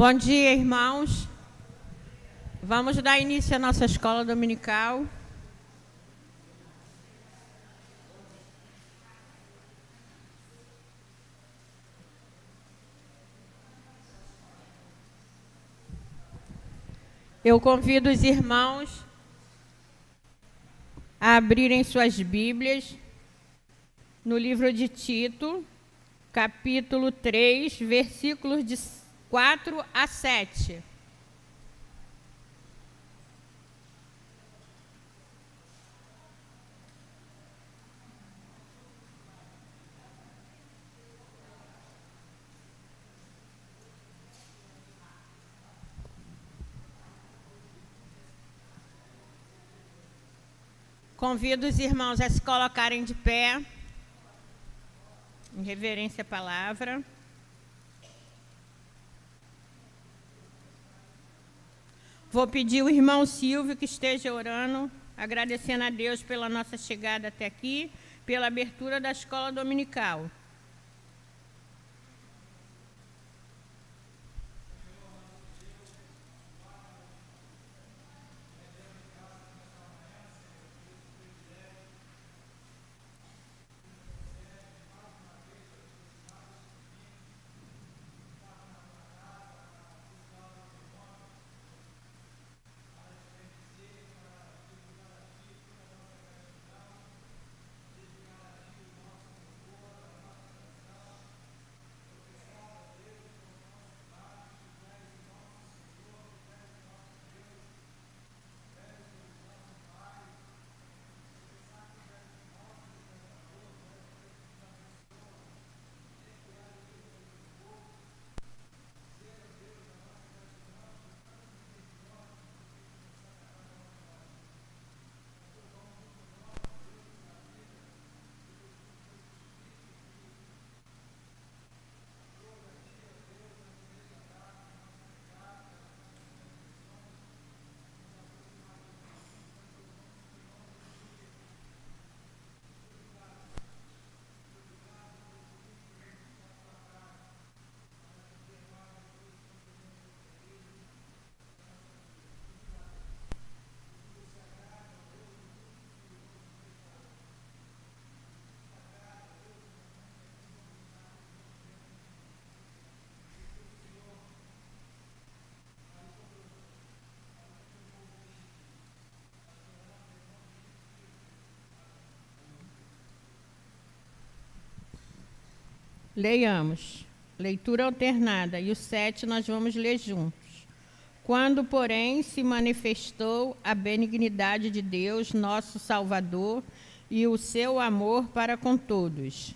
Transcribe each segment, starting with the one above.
Bom dia, irmãos. Vamos dar início à nossa escola dominical. Eu convido os irmãos a abrirem suas Bíblias no livro de Tito, capítulo 3, versículos de 4 a 7. Convido os irmãos a se colocarem de pé, em reverência à palavra. Vou pedir ao irmão Silvio que esteja orando, agradecendo a Deus pela nossa chegada até aqui, pela abertura da escola dominical. Leiamos. Leitura alternada. E o 7 nós vamos ler juntos. Quando, porém, se manifestou a benignidade de Deus, nosso Salvador, e o seu amor para com todos.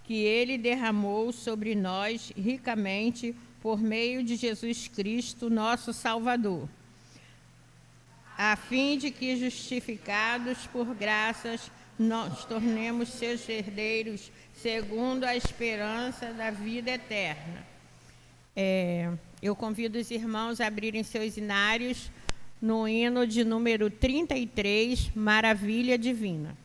Que ele derramou sobre nós ricamente por meio de Jesus Cristo, nosso Salvador, a fim de que, justificados por graças, nós tornemos seus herdeiros, segundo a esperança da vida eterna. Eu convido os irmãos a abrirem seus hinários no hino de número 33, Maravilha Divina.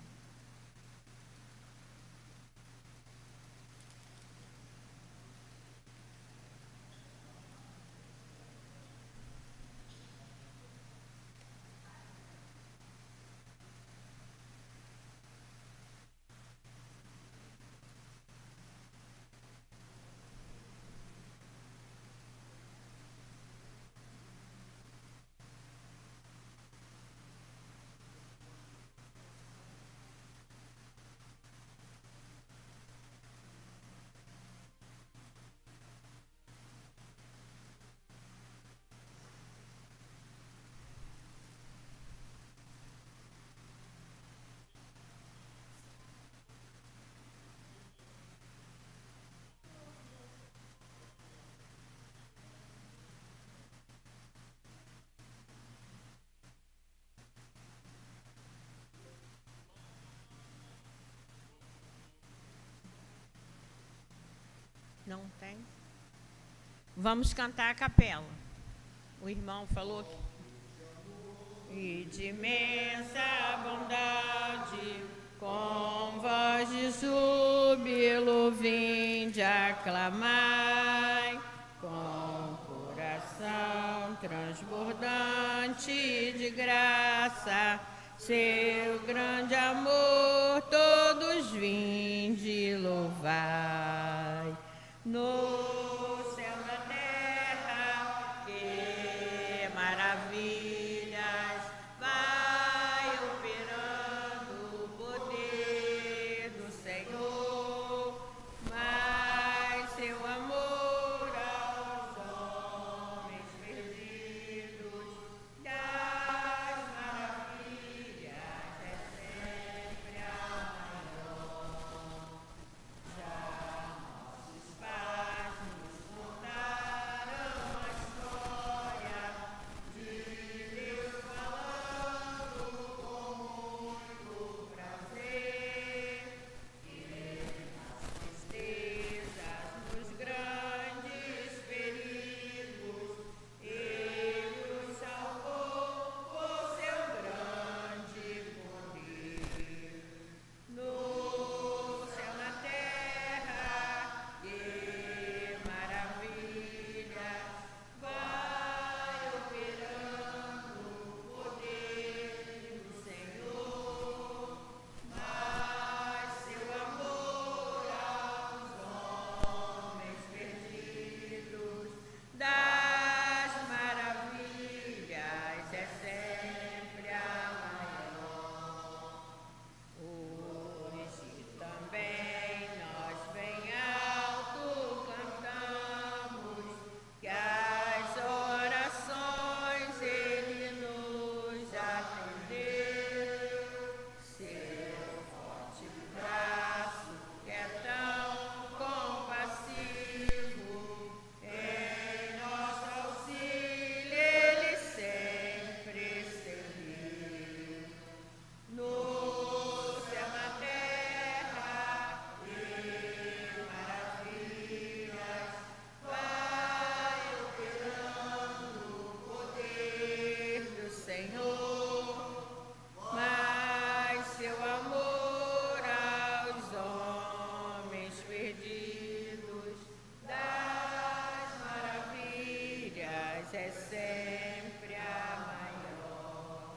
Não tem? Vamos cantar a capela. O irmão falou que... E de imensa bondade, com voz de júbilo vinde aclamai, com coração transbordante de graça, seu grande amor todos vinde louvai. No céu da terra, que maravilhas, vai operando o poder do Senhor, mas seu amor aos homens perdidos, das maravilhas é sempre a maior. Já nossos pais nos contaram a história de Deus falando com muito prazer, que nas tristezas, nos grandes perigos, Ele os salvou por seu grande poder. No céu, na terra, que maravilha, vai operando o poder do Senhor, mas seu amor aos homens perdidos, das maravilhas é sempre a maior. Hoje também nós bem alto cantamos, que as orações Ele nos atendeu. Seu forte braço, que é tão compassivo, em nosso auxílio Ele sempre serviu. No céu, na terra, que maravilhas, vai operando o poder do Senhor, mas seu amor aos homens perdidos, das maravilhas é sempre a maior.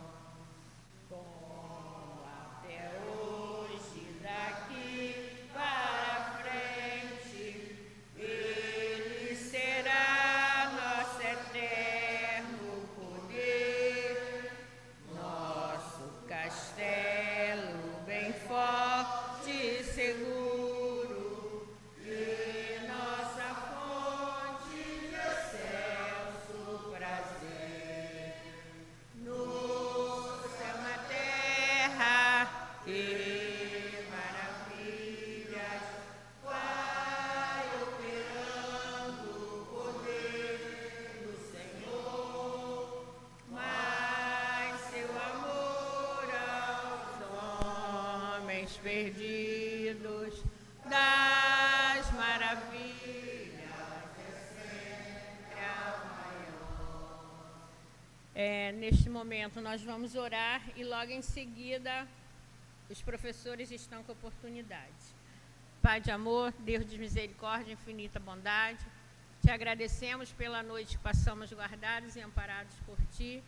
Como até hoje, daqui para frente, Ele será nosso eterno poder, nosso castelo bem forte e seguro, e nossa fonte de excelso prazer. No céu, na terra, que maravilhas, vai operando o poder do Senhor, mas seu amor aos homens perdidos, das maravilhas é sempre a maior. Neste momento nós vamos orar e logo em seguida os professores estão com oportunidade. Pai de amor, Deus de misericórdia, infinita bondade, te agradecemos pela noite que passamos guardados e amparados por Ti.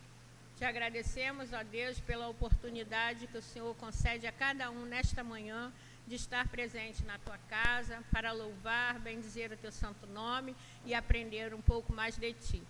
Te agradecemos, ó Deus, pela oportunidade que o Senhor concede a cada um nesta manhã de estar presente na Tua casa para louvar, bendizer o Teu santo nome e aprender um pouco mais de Ti.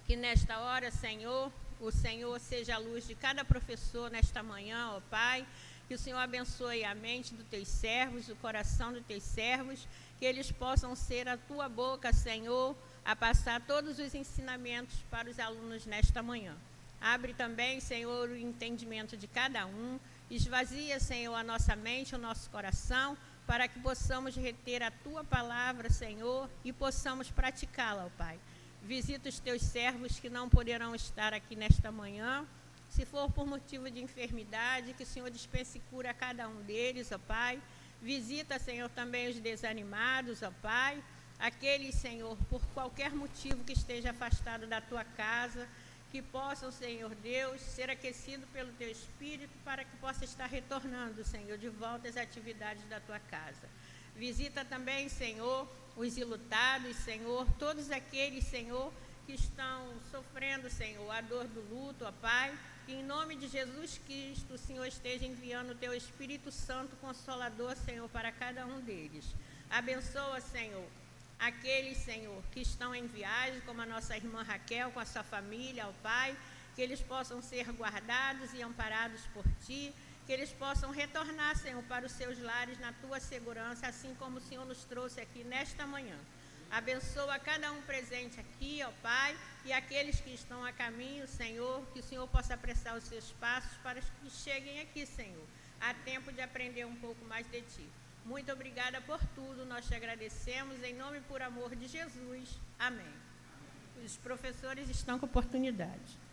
Que nesta hora, Senhor, o Senhor seja a luz de cada professor nesta manhã, ó Pai. Que o Senhor abençoe a mente dos Teus servos, o coração dos Teus servos, que eles possam ser a Tua boca, Senhor, a passar todos os ensinamentos para os alunos nesta manhã. Abre também, Senhor, o entendimento de cada um. Esvazia, Senhor, a nossa mente, o nosso coração, para que possamos reter a Tua palavra, Senhor, e possamos praticá-la, ó Pai. Visita os Teus servos que não poderão estar aqui nesta manhã. Se for por motivo de enfermidade, que o Senhor dispense cura a cada um deles, ó Pai. Visita, Senhor, também os desanimados, ó Pai. aqueles, Senhor, por qualquer motivo que esteja afastado da tua casa, que possam, Senhor Deus, ser aquecidos pelo teu Espírito para que possa estar retornando, Senhor, de volta às atividades da tua casa. Visita também, Senhor, os ilutados, Senhor, todos aqueles, Senhor, que estão sofrendo, Senhor, a dor do luto, ó Pai, que em nome de Jesus Cristo, o Senhor esteja enviando o teu Espírito Santo Consolador, Senhor, para cada um deles. Abençoa, Senhor, aqueles, Senhor, que estão em viagem, como a nossa irmã Raquel, com a sua família, ó Pai, que eles possam ser guardados e amparados por Ti, que eles possam retornar, Senhor, para os seus lares na Tua segurança, assim como o Senhor nos trouxe aqui nesta manhã. Abençoa cada um presente aqui, ó Pai, e aqueles que estão a caminho, Senhor, que o Senhor possa apressar os seus passos para que cheguem aqui, Senhor, a tempo de aprender um pouco mais de Ti. Muito obrigada por tudo, nós te agradecemos, em nome e por amor de Jesus. Amém. Os professores estão com oportunidade.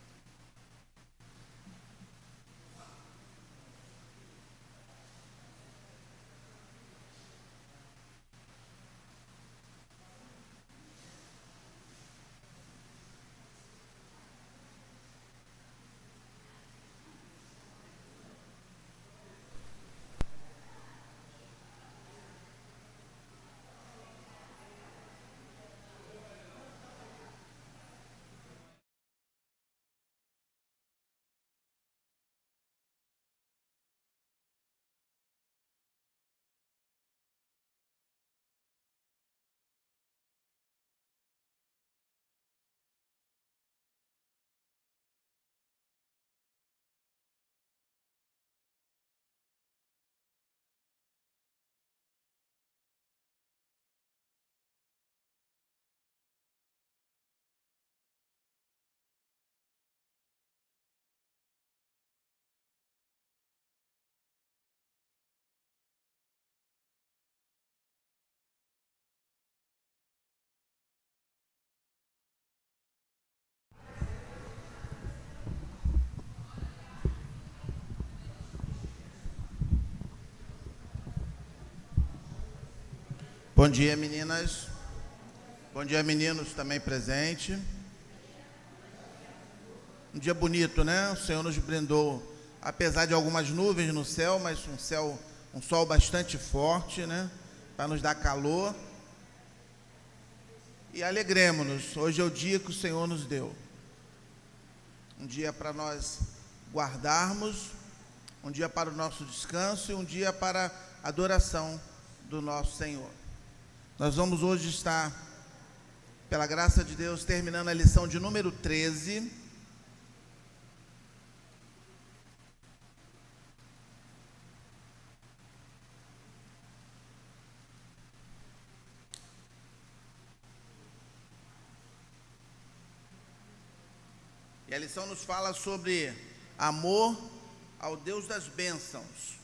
Bom dia, meninas. Bom dia, meninos também presentes. Um dia bonito, né? O Senhor nos brindou, apesar de algumas nuvens no céu, mas um sol bastante forte, né? Para nos dar calor. E alegremos-nos. Hoje é o dia que o Senhor nos deu. Um dia para nós guardarmos, um dia para o nosso descanso e um dia para a adoração do nosso Senhor. Nós vamos hoje estar, pela graça de Deus, terminando a lição de número 13. E a lição nos fala sobre amor ao Deus das bênçãos.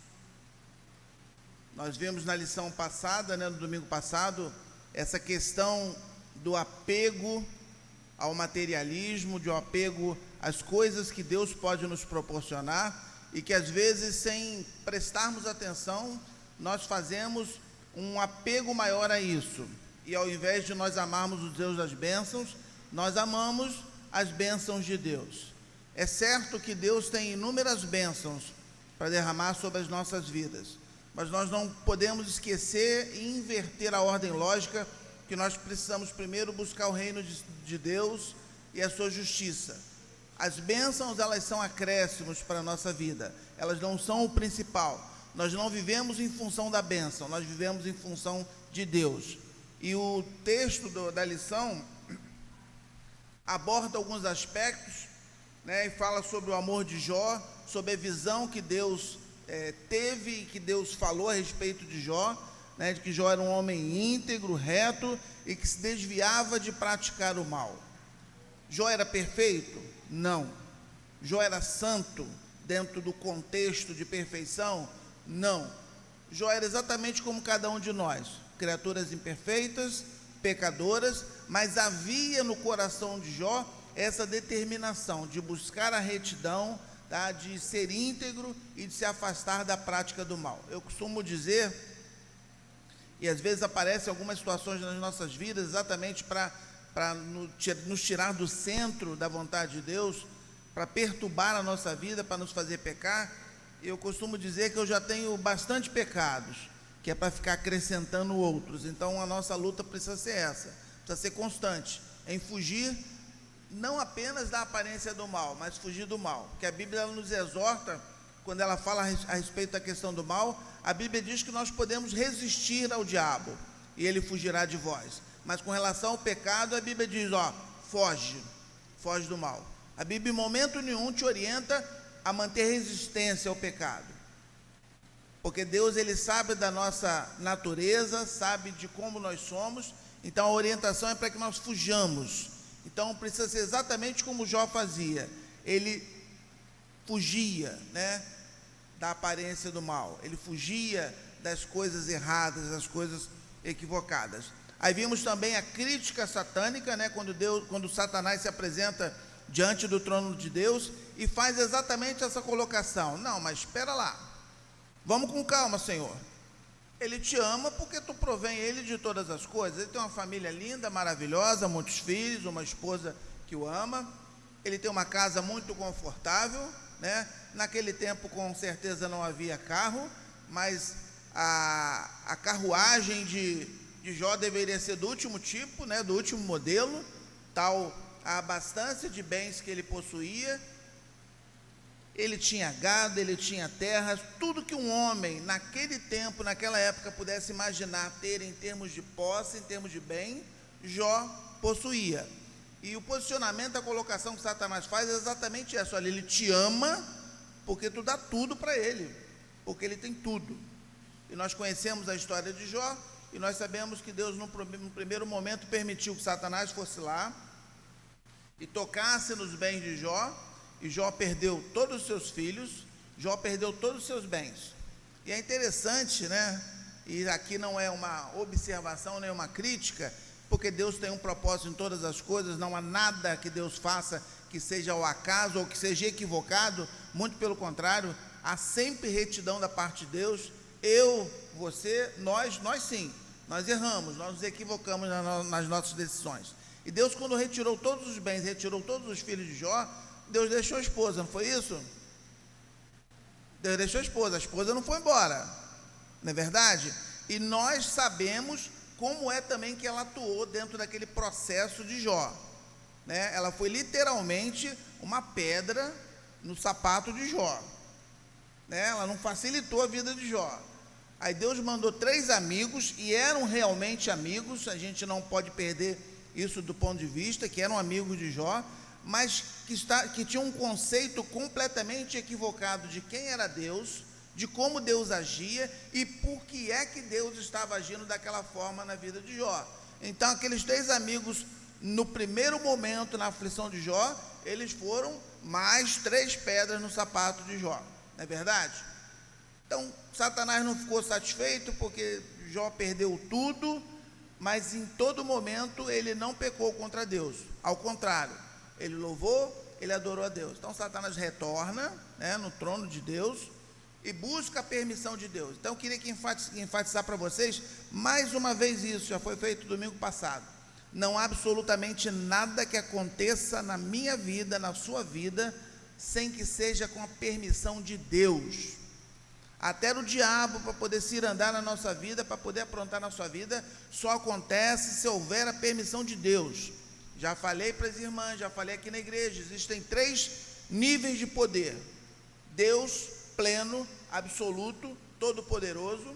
Nós vimos na lição passada, no domingo passado, essa questão do apego ao materialismo, de um apego às coisas que Deus pode nos proporcionar e que às vezes, sem prestarmos atenção, nós fazemos um apego maior a isso. E ao invés de nós amarmos o Deus das bênçãos, nós amamos as bênçãos de Deus. É certo que Deus tem inúmeras bênçãos para derramar sobre as nossas vidas, mas nós não podemos esquecer e inverter a ordem lógica, que nós precisamos primeiro buscar o reino de Deus e a sua justiça. As bênçãos, elas são acréscimos para a nossa vida, elas não são o principal. Nós não vivemos em função da bênção, nós vivemos em função de Deus. E o texto da lição aborda alguns aspectos, e fala sobre o amor de Jó, sobre a visão que Deus teve e que Deus falou a respeito de Jó, de que Jó era um homem íntegro, reto e que se desviava de praticar o mal. Jó era perfeito? Não. Jó era santo dentro do contexto de perfeição? Não. Jó era exatamente como cada um de nós, criaturas imperfeitas, pecadoras, mas havia no coração de Jó essa determinação de buscar a retidão, de ser íntegro e de se afastar da prática do mal. Eu costumo dizer E às vezes aparecem algumas situações nas nossas vidas exatamente para nos tirar do centro da vontade de Deus, para perturbar a nossa vida, para nos fazer pecar. Eu costumo dizer que eu já tenho bastante pecados, que é para ficar acrescentando outros. Então a nossa luta precisa ser essa, precisa ser constante, em fugir não apenas da aparência do mal, mas fugir do mal. Porque a Bíblia nos exorta, quando ela fala a respeito da questão do mal, a Bíblia diz que nós podemos resistir ao diabo e ele fugirá de vós. Mas com relação ao pecado, a Bíblia diz, foge do mal. A Bíblia em momento nenhum te orienta a manter resistência ao pecado, porque Deus, ele sabe da nossa natureza, sabe de como nós somos. Então a orientação é para que nós fujamos. Então precisa ser exatamente como Jó fazia. Ele fugia, da aparência do mal, ele fugia das coisas erradas, das coisas equivocadas. Aí vimos também a crítica satânica, quando Satanás se apresenta diante do trono de Deus e faz exatamente essa colocação: não, mas espera lá, vamos com calma, Senhor. Ele te ama porque tu provém ele de todas as coisas. Ele tem uma família linda, maravilhosa, muitos filhos, uma esposa que o ama. Ele tem uma casa muito confortável, Naquele tempo, com certeza, não havia carro, mas a carruagem de Jó deveria ser do último tipo, do último modelo, tal a abastança de bens que ele possuía. Ele tinha gado, ele tinha terras, tudo que um homem naquele tempo, naquela época, pudesse imaginar ter em termos de posse, em termos de bem, Jó possuía. E o posicionamento, a colocação que Satanás faz é exatamente essa: olha, ele te ama porque tu dá tudo para ele, porque ele tem tudo. E nós conhecemos a história de Jó, e nós sabemos que Deus, no primeiro momento, permitiu que Satanás fosse lá e tocasse nos bens de Jó, e Jó perdeu todos os seus filhos, Jó perdeu todos os seus bens. E é interessante, e aqui não é uma observação nem uma crítica, porque Deus tem um propósito em todas as coisas, não há nada que Deus faça que seja ao acaso ou que seja equivocado, muito pelo contrário, há sempre retidão da parte de Deus. Eu, você, nós sim, nós erramos, nós nos equivocamos nas nossas decisões. E Deus, quando retirou todos os bens, retirou todos os filhos de Jó, Deus deixou a esposa, não foi isso? Deus deixou a esposa não foi embora, não é verdade? E nós sabemos como é também que ela atuou dentro daquele processo de Jó, Ela foi literalmente uma pedra no sapato de Jó, Ela não facilitou a vida de Jó. Aí Deus mandou 3 amigos, e eram realmente amigos, a gente não pode perder isso do ponto de vista, que eram amigos de Jó, mas que tinham um conceito completamente equivocado de quem era Deus, de como Deus agia e por que é que Deus estava agindo daquela forma na vida de Jó. Então aqueles 3 amigos, no primeiro momento, na aflição de Jó, eles foram mais 3 pedras no sapato de Jó, não é verdade? Então Satanás não ficou satisfeito porque Jó perdeu tudo, mas em todo momento ele não pecou contra Deus, ao contrário, ele louvou, ele adorou a Deus. Então Satanás retorna, no trono de Deus e busca a permissão de Deus. Então eu queria enfatizar para vocês mais uma vez isso, já foi feito domingo passado: não há absolutamente nada que aconteça na minha vida, na sua vida, sem que seja com a permissão de Deus. Até o diabo, para poder se andar na nossa vida, para poder aprontar na sua vida, só acontece se houver a permissão de Deus. Já falei para as irmãs, já falei aqui na igreja, existem 3 níveis de poder: Deus pleno, absoluto, todo-poderoso;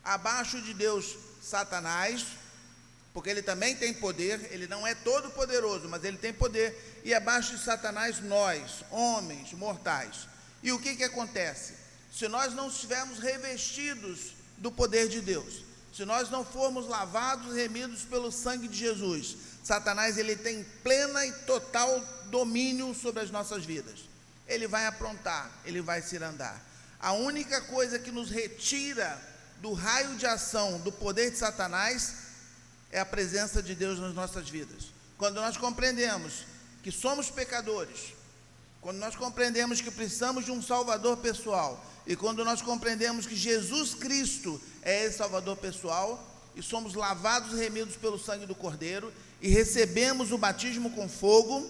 abaixo de Deus, Satanás, porque ele também tem poder, ele não é todo-poderoso, mas ele tem poder; e abaixo de Satanás, nós, homens mortais. E o que acontece? Se nós não estivermos revestidos do poder de Deus, se nós não formos lavados e remidos pelo sangue de Jesus, Satanás, ele tem plena e total domínio sobre as nossas vidas. Ele vai aprontar, ele vai se andar. A única coisa que nos retira do raio de ação do poder de Satanás é a presença de Deus nas nossas vidas. Quando nós compreendemos que somos pecadores, quando nós compreendemos que precisamos de um Salvador pessoal, e quando nós compreendemos que Jesus Cristo é esse Salvador pessoal, e somos lavados e remidos pelo sangue do Cordeiro, e recebemos o batismo com fogo.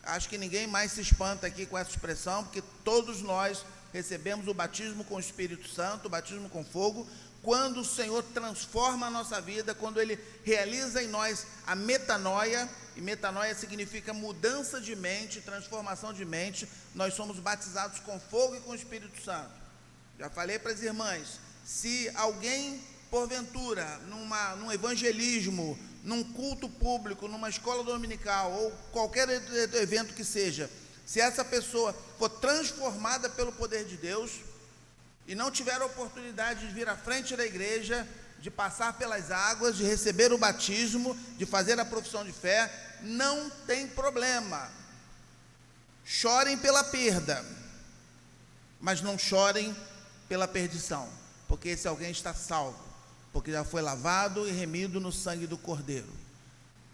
Acho que ninguém mais se espanta aqui com essa expressão, porque todos nós recebemos o batismo com o Espírito Santo, o batismo com fogo, quando o Senhor transforma a nossa vida, quando Ele realiza em nós a metanoia, e metanoia significa mudança de mente, transformação de mente. Nós somos batizados com fogo e com o Espírito Santo. Já falei para as irmãs, se alguém, porventura, num evangelismo, num culto público, numa escola dominical, ou qualquer evento que seja, se essa pessoa for transformada pelo poder de Deus, e não tiver a oportunidade de vir à frente da igreja, de passar pelas águas, de receber o batismo, de fazer a profissão de fé, não tem problema. Chorem pela perda, mas não chorem pela perdição, porque esse alguém está salvo, porque já foi lavado e remido no sangue do Cordeiro.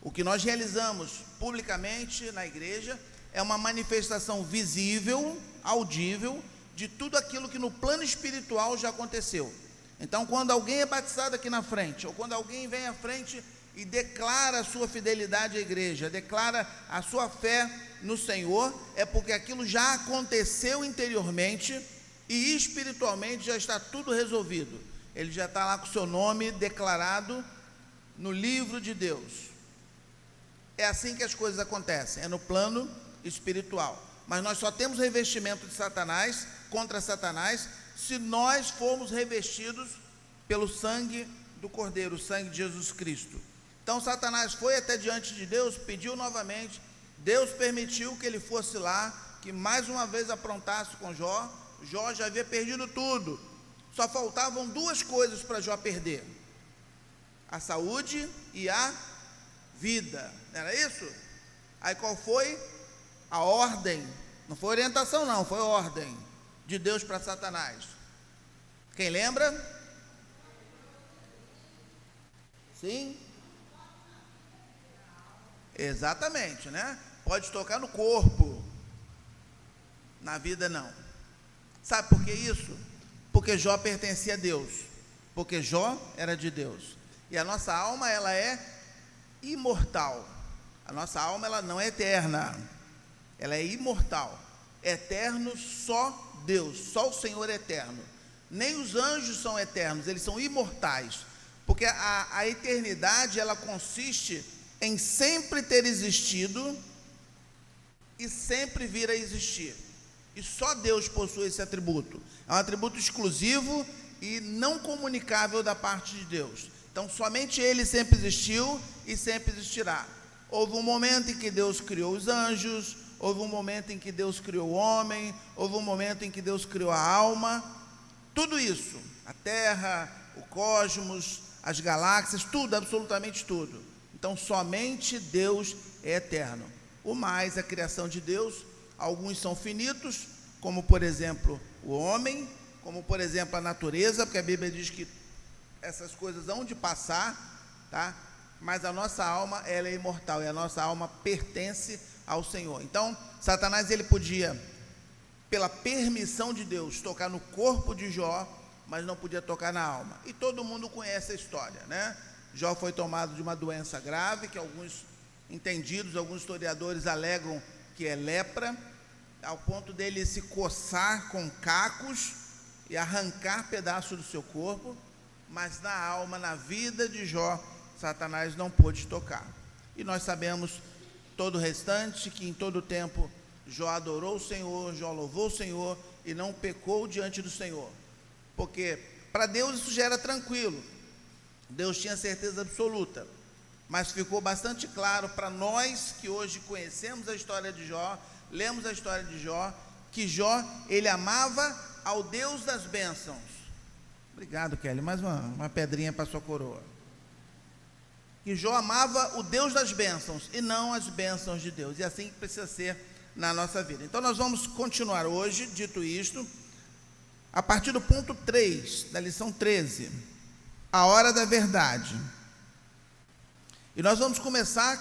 O que nós realizamos publicamente na igreja é uma manifestação visível, audível, de tudo aquilo que no plano espiritual já aconteceu. Então, quando alguém é batizado aqui na frente, ou quando alguém vem à frente e declara a sua fidelidade à igreja, declara a sua fé no Senhor, é porque aquilo já aconteceu interiormente e espiritualmente já está tudo resolvido. Ele já está lá com o seu nome declarado no livro de Deus. É assim que as coisas acontecem, é no plano espiritual. Mas nós só temos revestimento de Satanás, contra Satanás, se nós formos revestidos pelo sangue do Cordeiro, o sangue de Jesus Cristo. Então Satanás foi até diante de Deus, pediu novamente, Deus permitiu que ele fosse lá, que mais uma vez aprontasse com Jó. Jó já havia perdido tudo, só faltavam duas coisas para Jó perder: a saúde e a vida, não era isso? Aí qual foi a ordem? Não foi orientação não, foi ordem de Deus para Satanás. Quem lembra? Sim? Exatamente, né? Pode tocar no corpo, na vida não. Sabe por que isso? Porque Jó pertencia a Deus, porque Jó era de Deus, e a nossa alma, ela é imortal. A nossa alma, ela não é eterna, ela é imortal. Eterno só Deus, só o Senhor é eterno. Nem os anjos são eternos, eles são imortais, porque a eternidade, ela consiste em sempre ter existido e sempre vir a existir, e só Deus possui esse atributo. É um atributo exclusivo e não comunicável da parte de Deus. Então somente Ele sempre existiu e sempre existirá. Houve um momento em que Deus criou os anjos, houve um momento em que Deus criou o homem, houve um momento em que Deus criou a alma. Tudo isso, a terra, o cosmos, as galáxias, tudo, absolutamente tudo. Então somente Deus é eterno. O mais, a criação de Deus, alguns são finitos, como por exemplo o homem, como por exemplo a natureza, porque a Bíblia diz que essas coisas hão de passar, tá? Mas a nossa alma, ela é imortal, e a nossa alma pertence ao Senhor. Então Satanás, ele podia, pela permissão de Deus, tocar no corpo de Jó, mas não podia tocar na alma. E todo mundo conhece a história, né? Jó foi tomado de uma doença grave, que alguns entendidos, alguns historiadores alegam que é lepra, ao ponto dele se coçar com cacos e arrancar pedaços do seu corpo, mas na alma, na vida de Jó, Satanás não pôde tocar. E nós sabemos todo o restante, que em todo o tempo Jó adorou o Senhor, Jó louvou o Senhor e não pecou diante do Senhor, porque para Deus isso já era tranquilo, Deus tinha certeza absoluta, mas ficou bastante claro para nós que hoje conhecemos a história de Jó, lemos a história de Jó, que Jó, ele amava ao Deus das bênçãos. Obrigado, Kelly, mais uma pedrinha para a sua coroa. Que Jó amava o Deus das bênçãos e não as bênçãos de Deus, e assim precisa ser na nossa vida. Então nós vamos continuar hoje, dito isto, a partir do ponto 3, da lição 13, a hora da verdade. E nós vamos começar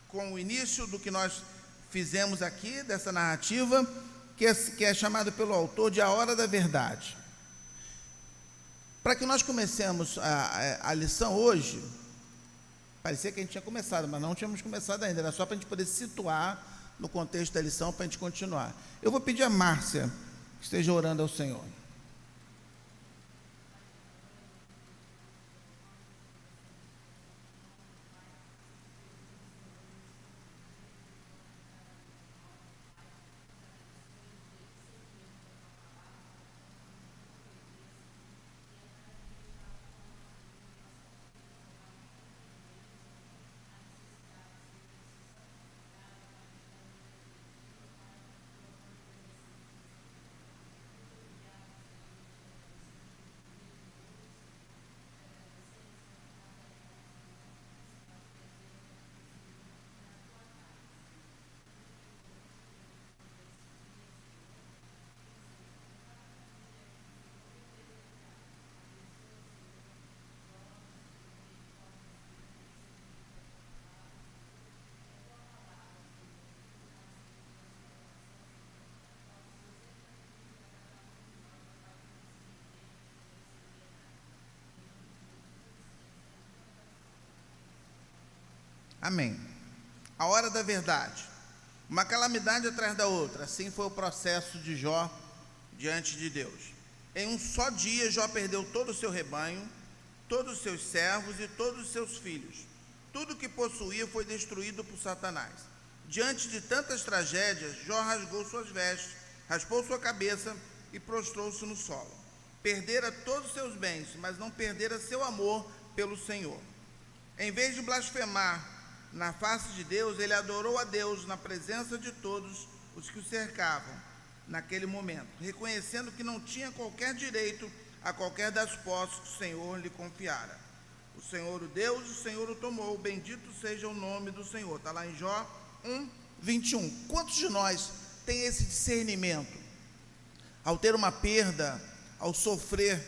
com o início do que nós fizemos aqui, dessa narrativa, que é chamado pelo autor de a hora da verdade. Para que nós comecemos a lição hoje, parecia que a gente tinha começado, mas não tínhamos começado ainda, era só para a gente poder situar no contexto da lição, para a gente continuar. Eu vou pedir a Márcia que esteja orando ao Senhor. Amém. A hora da verdade. Uma calamidade atrás da outra. Assim foi o processo de Jó diante de Deus. Em um só dia, Jó perdeu todo o seu rebanho, todos os seus servos e todos os seus filhos. Tudo que possuía foi destruído por Satanás. Diante de tantas tragédias, Jó rasgou suas vestes, raspou sua cabeça e prostrou-se no solo. Perdera todos os seus bens, mas não perdera seu amor pelo Senhor. Em vez de blasfemar na face de Deus, ele adorou a Deus na presença de todos os que o cercavam naquele momento, reconhecendo que não tinha qualquer direito a qualquer das posses que o Senhor lhe confiara. O Senhor o deu, o Senhor o tomou, bendito seja o nome do Senhor. Está lá em Jó 1:21. Quantos de nós tem esse discernimento? Ao ter uma perda, ao sofrer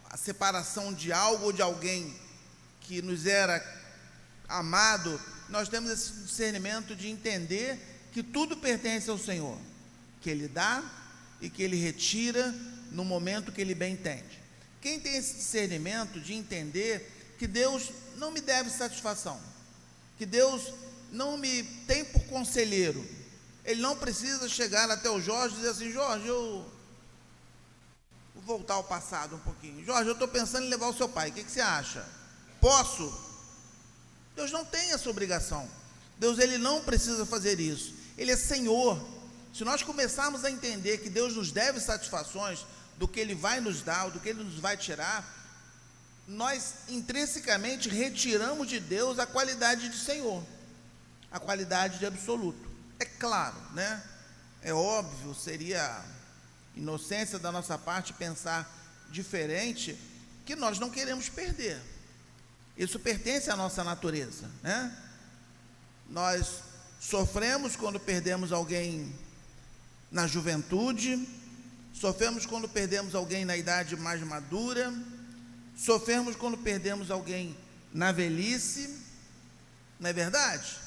a separação de algo ou de alguém que nos era amado, nós temos esse discernimento de entender que tudo pertence ao Senhor, que Ele dá e que Ele retira no momento que Ele bem entende. Quem tem esse discernimento de entender que Deus não me deve satisfação, que Deus não me tem por conselheiro, Ele não precisa chegar até o Jorge e dizer assim: Jorge, eu vou voltar ao passado um pouquinho. Jorge, eu estou pensando em levar o seu pai, o que você acha? Posso? Deus não tem essa obrigação. Deus, Ele não precisa fazer isso. Ele é Senhor. Se nós começarmos a entender que Deus nos deve satisfações do que Ele vai nos dar, do que Ele nos vai tirar, nós intrinsecamente retiramos de Deus a qualidade de Senhor, a qualidade de absoluto. É claro, né? É óbvio, seria inocência da nossa parte pensar diferente, que nós não queremos perder. Isso pertence à nossa natureza, né? Nós sofremos quando perdemos alguém na juventude, sofremos quando perdemos alguém na idade mais madura, sofremos quando perdemos alguém na velhice, não é verdade?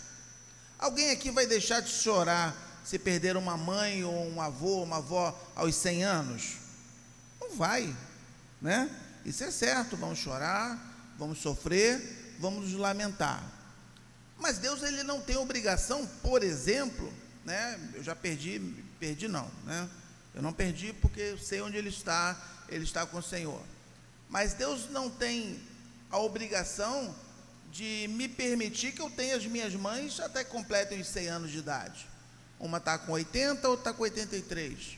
Alguém aqui vai deixar de chorar se perder uma mãe ou um avô, uma avó aos 100 anos? Não vai, né? Isso é certo, vamos chorar, vamos sofrer, vamos nos lamentar. Mas Deus, Ele não tem obrigação, por exemplo, né? Eu já perdi não, né? Eu não perdi porque eu sei onde Ele está com o Senhor. Mas Deus não tem a obrigação de me permitir que eu tenha as minhas mães até que completem os 100 anos de idade. Uma está com 80, outra está com 83.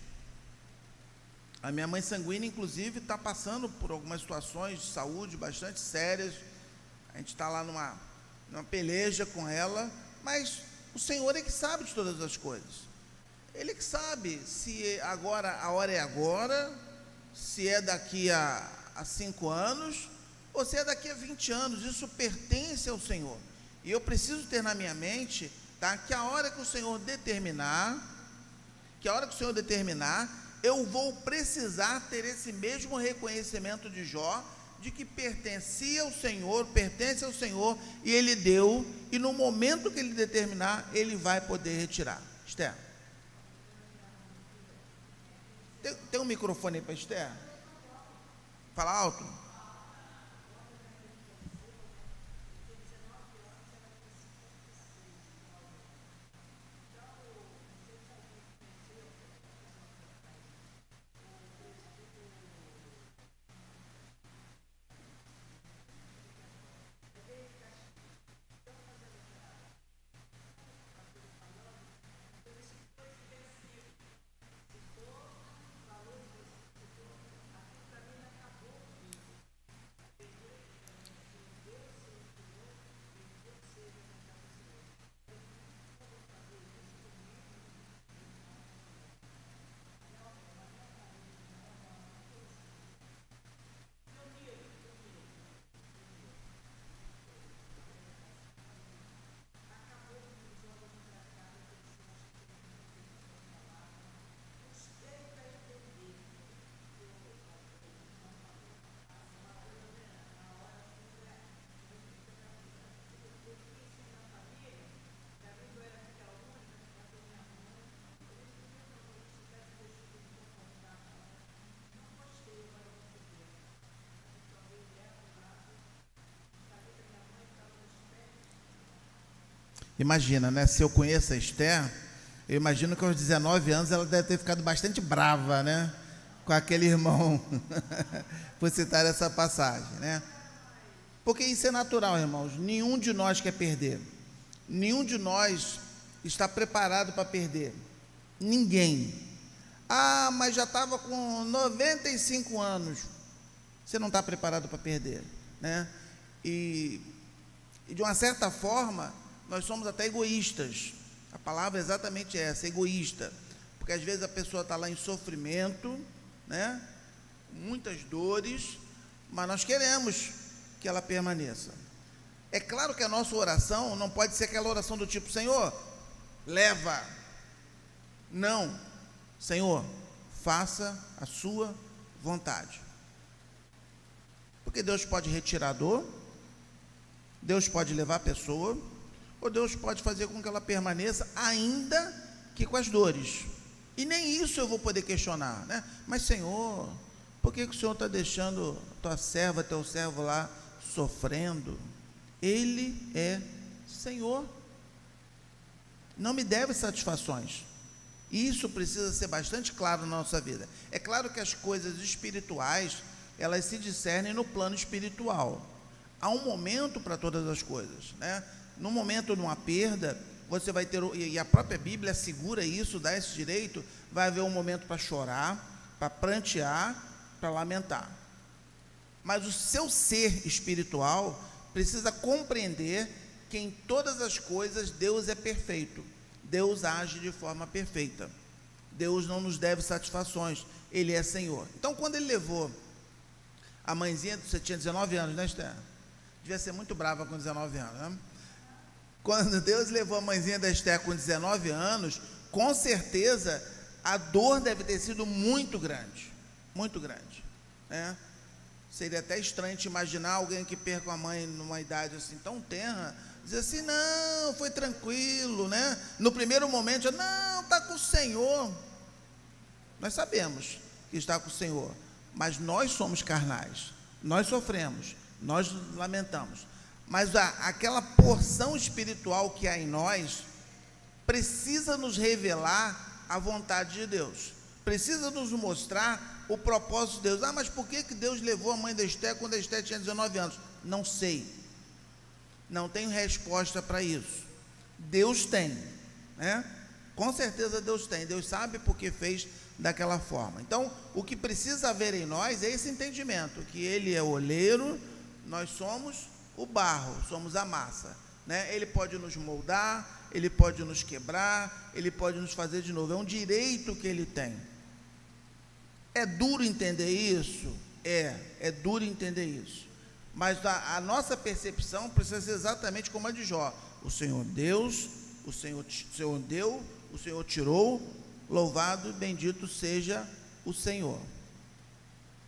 A minha mãe sanguínea, inclusive, está passando por algumas situações de saúde bastante sérias. A gente está lá numa peleja com ela, mas o Senhor é que sabe de todas as coisas. Ele que sabe se agora a hora é agora, se é daqui a 5 anos, ou se é daqui a 20 anos. Isso pertence ao Senhor. E eu preciso ter na minha mente, tá, que a hora que o Senhor determinar, eu vou precisar ter esse mesmo reconhecimento de Jó, de que pertence ao Senhor, e Ele deu, e no momento que Ele determinar, Ele vai poder retirar. Esther, tem um microfone aí para Esther? Fala alto. Imagina, né? Se eu conheço a Esther, eu imagino que aos 19 anos ela deve ter ficado bastante brava, né? Com aquele irmão, por citar essa passagem, né? Porque isso é natural, irmãos. Nenhum de nós quer perder. Nenhum de nós está preparado para perder. Ninguém. Ah, mas já estava com 95 anos. Você não está preparado para perder, né? E de uma certa forma, nós somos até egoístas. A palavra é exatamente essa, egoísta. Porque às vezes a pessoa está lá em sofrimento, né? Muitas dores, mas nós queremos que ela permaneça. É claro que a nossa oração não pode ser aquela oração do tipo: Senhor, leva. Não. Senhor, faça a sua vontade. Porque Deus pode retirar a dor, Deus pode levar a pessoa, ou Deus pode fazer com que ela permaneça, ainda que com as dores. E nem isso eu vou poder questionar, né? Mas, Senhor, por que o Senhor está deixando tua serva, teu servo lá sofrendo? Ele é Senhor. Não me deve satisfações. Isso precisa ser bastante claro na nossa vida. É claro que as coisas espirituais, elas se discernem no plano espiritual. Há um momento para todas as coisas, né? No momento de uma perda, você vai ter, e a própria Bíblia assegura isso, dá esse direito, vai haver um momento para chorar, para prantear, para lamentar. Mas o seu ser espiritual precisa compreender que em todas as coisas Deus é perfeito. Deus age de forma perfeita. Deus não nos deve satisfações. Ele é Senhor. Então, quando ele levou a mãezinha, você tinha 19 anos, né, Esther? Devia ser muito brava com 19 anos, né? Quando Deus levou a mãezinha da Esther com 19 anos, com certeza a dor deve ter sido muito grande, né? Seria até estranho te imaginar alguém que perca a mãe numa idade assim tão tenra, dizer assim: não, foi tranquilo, né? No primeiro momento, não, está com o Senhor. Nós sabemos que está com o Senhor, mas nós somos carnais, nós sofremos, nós lamentamos. Mas aquela porção espiritual que há em nós precisa nos revelar a vontade de Deus, precisa nos mostrar o propósito de Deus. Ah, mas por que Deus levou a mãe da Esther quando a Esther tinha 19 anos? Não sei, não tenho resposta para isso. Deus tem, né? Com certeza Deus tem, Deus sabe porque fez daquela forma. Então, o que precisa haver em nós é esse entendimento, que Ele é o oleiro, nós somos o barro, somos a massa, né? Ele pode nos moldar, Ele pode nos quebrar, Ele pode nos fazer de novo. É um direito que Ele tem. É duro entender isso? É duro entender isso. Mas a nossa percepção precisa ser exatamente como a de Jó. O Senhor Deus, o Senhor deu, o Senhor tirou, louvado e bendito seja o Senhor.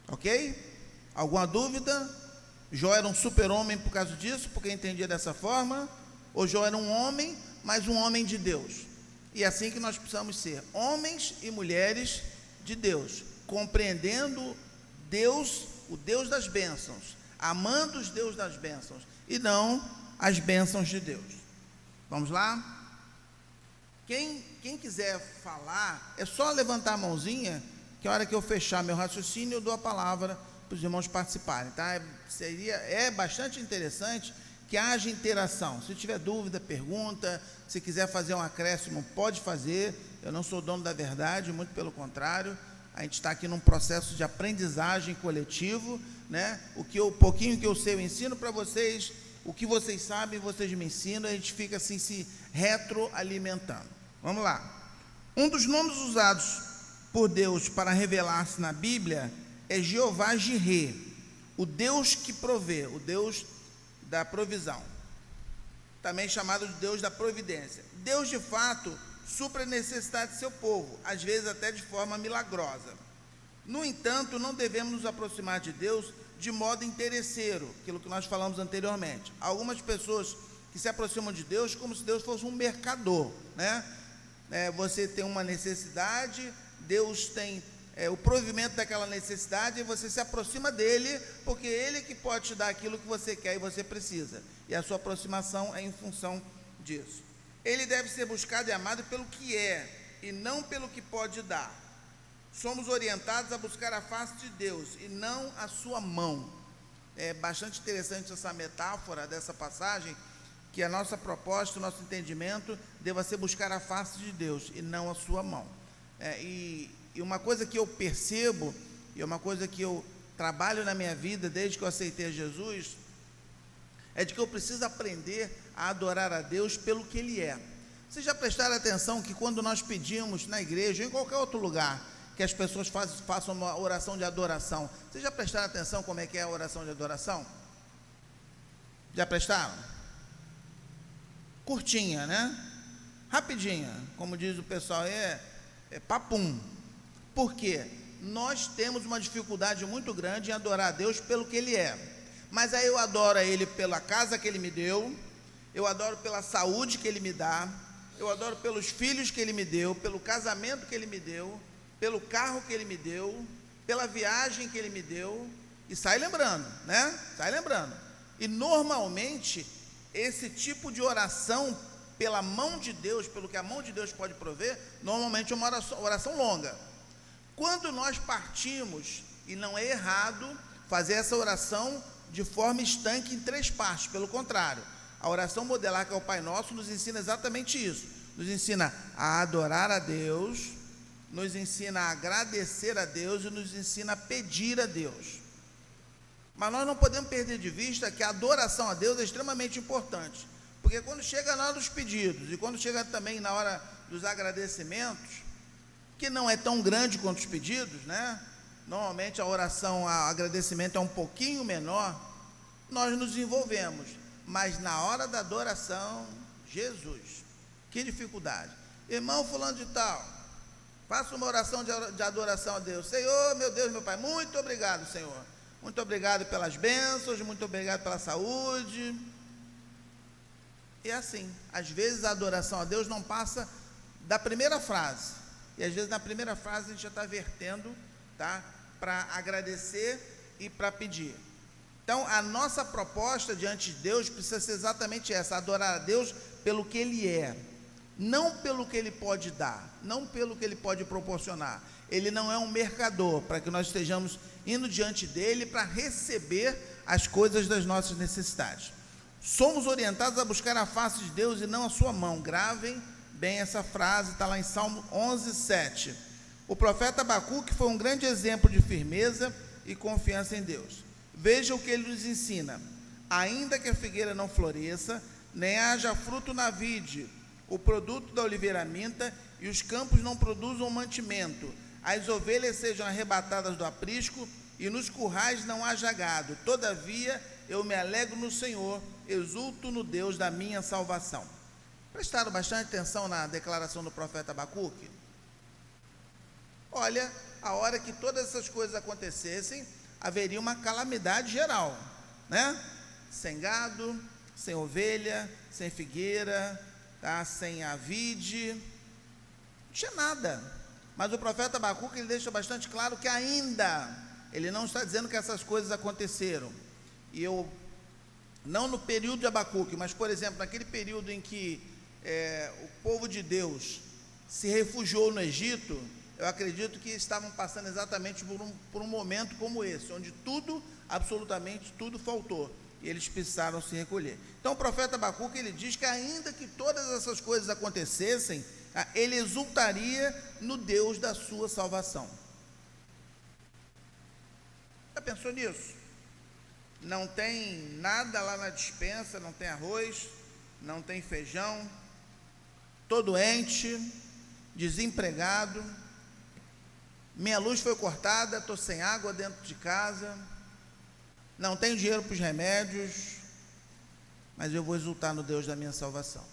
Ok? Alguma dúvida? Jó era um super-homem por causa disso, porque entendia dessa forma? Ou Jó era um homem, mas um homem de Deus? E é assim que nós precisamos ser, homens e mulheres de Deus, compreendendo Deus, o Deus das bênçãos, amando os Deus das bênçãos, e não as bênçãos de Deus. Vamos lá? Quem quiser falar, é só levantar a mãozinha, que a hora que eu fechar meu raciocínio, eu dou a palavra para os irmãos participarem, tá? É bastante interessante que haja interação. Se tiver dúvida, pergunta. Se quiser fazer um acréscimo, pode fazer. Eu não sou dono da verdade, muito pelo contrário. A gente está aqui num processo de aprendizagem coletivo, né? O pouquinho que eu sei eu ensino para vocês, o que vocês sabem vocês me ensinam, a gente fica assim se retroalimentando. Vamos lá. Um dos nomes usados por Deus para revelar-se na Bíblia é Jeová Jirê, o Deus que provê, o Deus da provisão, também chamado de Deus da providência. Deus, de fato, supre a necessidade de seu povo, às vezes até de forma milagrosa. No entanto, não devemos nos aproximar de Deus de modo interesseiro, aquilo que nós falamos anteriormente. Algumas pessoas que se aproximam de Deus como se Deus fosse um mercador, né? Você tem uma necessidade, Deus tem o provimento daquela necessidade, e você se aproxima dele, porque ele que pode te dar aquilo que você quer e você precisa, e a sua aproximação é em função disso. Ele deve ser buscado e amado pelo que é, e não pelo que pode dar. Somos orientados a buscar a face de Deus, e não a sua mão. É bastante interessante essa metáfora dessa passagem, que a nossa proposta, o nosso entendimento, deva ser buscar a face de Deus, e não a sua mão. E uma coisa que eu percebo, e uma coisa que eu trabalho na minha vida, desde que eu aceitei a Jesus, é de que eu preciso aprender a adorar a Deus pelo que Ele é. Vocês já prestaram atenção que quando nós pedimos na igreja, ou em qualquer outro lugar, que as pessoas façam uma oração de adoração, vocês já prestaram atenção como é que é a oração de adoração? Já prestaram? Curtinha, né? Rapidinha, como diz o pessoal, é papum. Por quê? Nós temos uma dificuldade muito grande em adorar a Deus pelo que Ele é. Mas aí eu adoro a Ele pela casa que Ele me deu, eu adoro pela saúde que Ele me dá, eu adoro pelos filhos que Ele me deu, pelo casamento que Ele me deu, pelo carro que Ele me deu, pela viagem que Ele me deu, e sai lembrando, né? Sai lembrando. E normalmente, esse tipo de oração pela mão de Deus, pelo que a mão de Deus pode prover, normalmente é uma oração longa. Quando nós partimos, e não é errado fazer essa oração de forma estanque em 3 partes, pelo contrário, a oração modelar, que é o Pai Nosso, nos ensina exatamente isso, nos ensina a adorar a Deus, nos ensina a agradecer a Deus e nos ensina a pedir a Deus. Mas nós não podemos perder de vista que a adoração a Deus é extremamente importante, porque quando chega na hora dos pedidos, e quando chega também na hora dos agradecimentos, que não é tão grande quanto os pedidos, né? Normalmente a oração, o agradecimento é um pouquinho menor, nós nos envolvemos, mas na hora da adoração, Jesus, que dificuldade. Irmão fulano de tal, faça uma oração de adoração a Deus. Senhor, meu Deus, meu Pai, muito obrigado, Senhor. Muito obrigado pelas bênçãos, muito obrigado pela saúde. E assim, às vezes a adoração a Deus não passa da primeira frase. E às vezes na primeira frase a gente já está vertendo, tá? Para agradecer e para pedir. Então a nossa proposta diante de Deus precisa ser exatamente essa: adorar a Deus pelo que Ele é, não pelo que Ele pode dar, não pelo que Ele pode proporcionar. Ele não é um mercador para que nós estejamos indo diante dEle para receber as coisas das nossas necessidades. Somos orientados a buscar a face de Deus e não a sua mão. Gravem bem essa frase, está lá em Salmo 11:7. O profeta Abacuque foi um grande exemplo de firmeza e confiança em Deus. Veja o que ele nos ensina: ainda que a figueira não floresça, nem haja fruto na vide, o produto da oliveira minta, e os campos não produzam mantimento, as ovelhas sejam arrebatadas do aprisco, e nos currais não haja gado, todavia eu me alegro no Senhor, exulto no Deus da minha salvação. Prestaram bastante atenção na declaração do profeta Abacuque? Olha, a hora que todas essas coisas acontecessem, haveria uma calamidade geral, né? Sem gado, sem ovelha, sem figueira, tá? Sem a vide, não tinha nada. Mas o profeta Abacuque, ele deixa bastante claro que ainda, ele não está dizendo que essas coisas aconteceram. E eu, não no período de Abacuque, mas, por exemplo, naquele período em que o povo de Deus se refugiou no Egito, eu acredito que estavam passando exatamente por um momento como esse, onde tudo, absolutamente tudo faltou, e eles precisaram se recolher. Então o profeta Abacuque, ele diz que ainda que todas essas coisas acontecessem, ele exultaria no Deus da sua salvação. Já pensou nisso? Não tem nada lá na despensa, não tem arroz, não tem feijão, estou doente, desempregado, minha luz foi cortada, estou sem água dentro de casa, não tenho dinheiro para os remédios, mas eu vou exultar no Deus da minha salvação,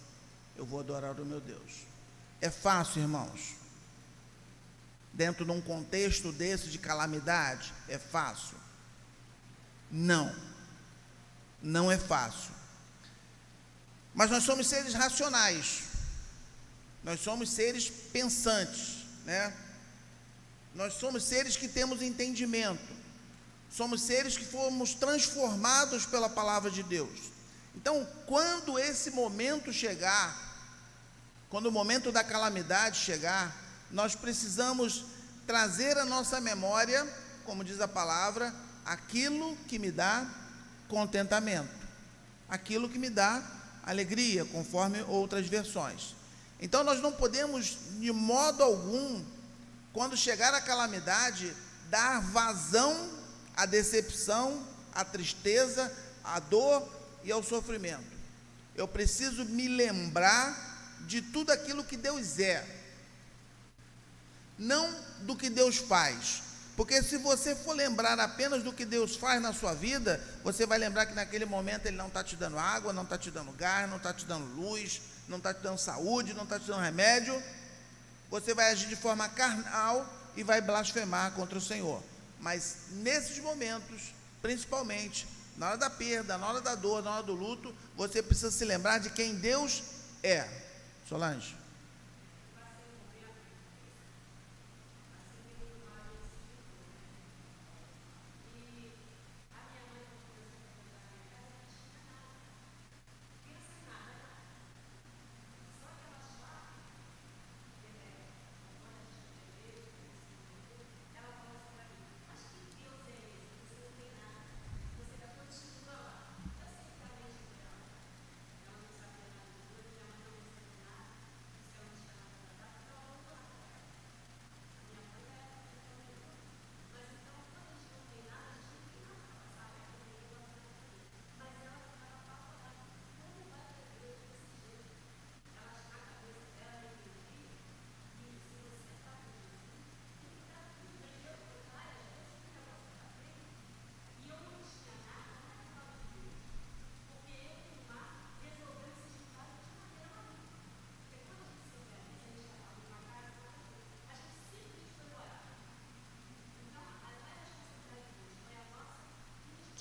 eu vou adorar o meu Deus. É fácil, irmãos? Dentro de um contexto desse de calamidade, é fácil? Não, não é fácil. Mas nós somos seres racionais, nós somos seres pensantes, né? Nós somos seres que temos entendimento, somos seres que fomos transformados pela palavra de Deus. Então, quando esse momento chegar, quando o momento da calamidade chegar, nós precisamos trazer à nossa memória, como diz a palavra, aquilo que me dá contentamento, aquilo que me dá alegria, conforme outras versões. Então nós não podemos, de modo algum, quando chegar a calamidade, dar vazão à decepção, à tristeza, à dor e ao sofrimento. Eu preciso me lembrar de tudo aquilo que Deus é, não do que Deus faz. Porque se você for lembrar apenas do que Deus faz na sua vida, você vai lembrar que naquele momento Ele não está te dando água, não está te dando gás, não está te dando luz, não está te dando saúde, não está te dando remédio. Você vai agir de forma carnal e vai blasfemar contra o Senhor. Mas nesses momentos, principalmente na hora da perda, na hora da dor, na hora do luto, você precisa se lembrar de quem Deus é. Solange.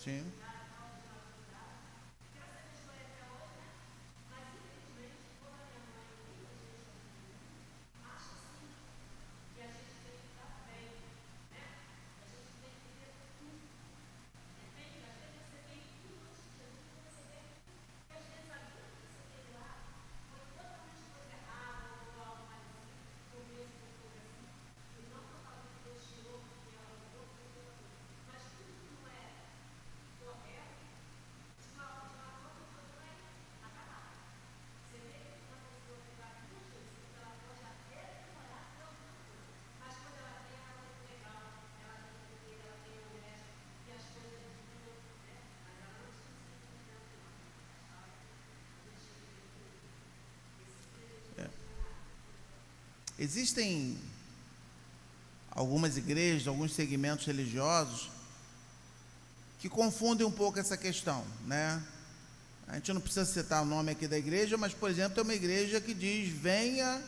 Sim. Existem algumas igrejas, alguns segmentos religiosos que confundem um pouco essa questão, né? A gente não precisa citar o nome aqui da igreja, mas, por exemplo, tem uma igreja que diz: venha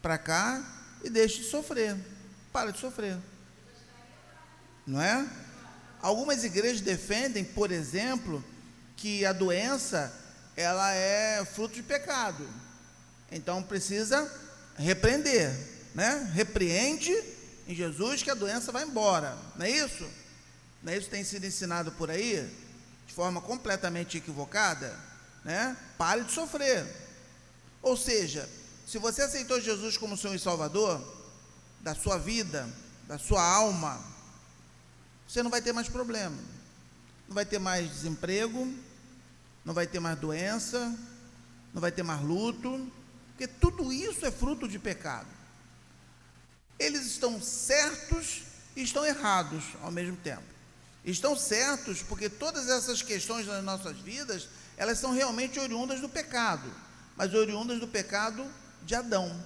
para cá e deixe de sofrer, para de sofrer, não é? Algumas igrejas defendem, por exemplo, que a doença, ela é fruto de pecado, então precisa repreender, né? Repreende em Jesus que a doença vai embora, não é isso? Não é isso que tem sido ensinado por aí, de forma completamente equivocada, né? Pare de sofrer. Ou seja, se você aceitou Jesus como Senhor e Salvador da sua vida, da sua alma, você não vai ter mais problema, não vai ter mais desemprego, não vai ter mais doença, não vai ter mais luto, porque tudo isso é fruto de pecado. Eles estão certos e estão errados ao mesmo tempo. Estão certos porque todas essas questões nas nossas vidas, elas são realmente oriundas do pecado, mas oriundas do pecado de Adão,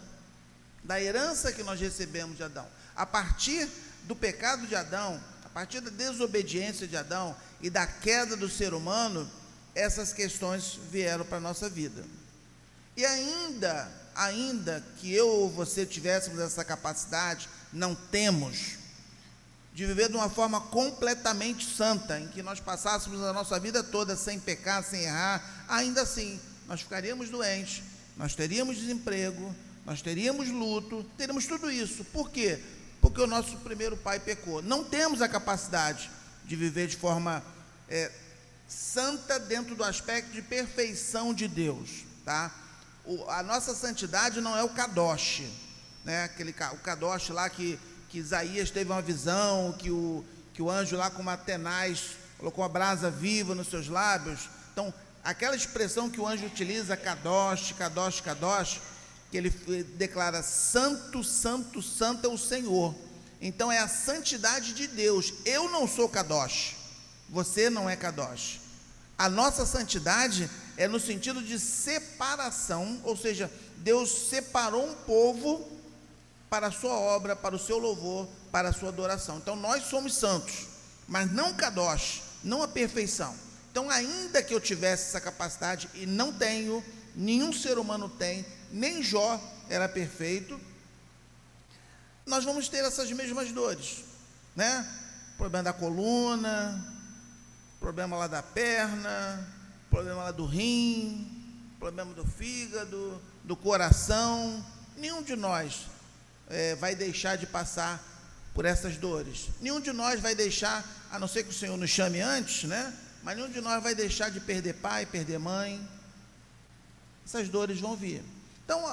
da herança que nós recebemos de Adão. A partir do pecado de Adão, a partir da desobediência de Adão e da queda do ser humano, essas questões vieram para a nossa vida. E ainda que eu ou você tivéssemos essa capacidade, não temos, de viver de uma forma completamente santa, em que nós passássemos a nossa vida toda sem pecar, sem errar, ainda assim, nós ficaríamos doentes, nós teríamos desemprego, nós teríamos luto, teríamos tudo isso. Por quê? Porque o nosso primeiro pai pecou. Não temos a capacidade de viver de forma santa dentro do aspecto de perfeição de Deus, tá? A nossa santidade não é o kadosh, né? O kadosh lá que Isaías teve uma visão, que o anjo lá com uma tenaz colocou uma brasa viva nos seus lábios. Então, aquela expressão que o anjo utiliza, kadosh, kadosh, kadosh, que ele declara santo, santo, santo é o Senhor. Então é a santidade de Deus. Eu não sou kadosh, você não é kadosh. A nossa santidade é no sentido de separação, ou seja, Deus separou um povo para a sua obra, para o seu louvor, para a sua adoração. Então nós somos santos, mas não kadosh, não a perfeição. Então, ainda que eu tivesse essa capacidade, e não tenho, nenhum ser humano tem, nem Jó era perfeito, nós vamos ter essas mesmas dores, né? Problema da coluna, problema lá da perna, problema lá do rim, problema do fígado, do coração. Nenhum de nós vai deixar de passar por essas dores. Nenhum de nós vai deixar, a não ser que o Senhor nos chame antes, né? Mas nenhum de nós vai deixar de perder pai, perder mãe. Essas dores vão vir. Então,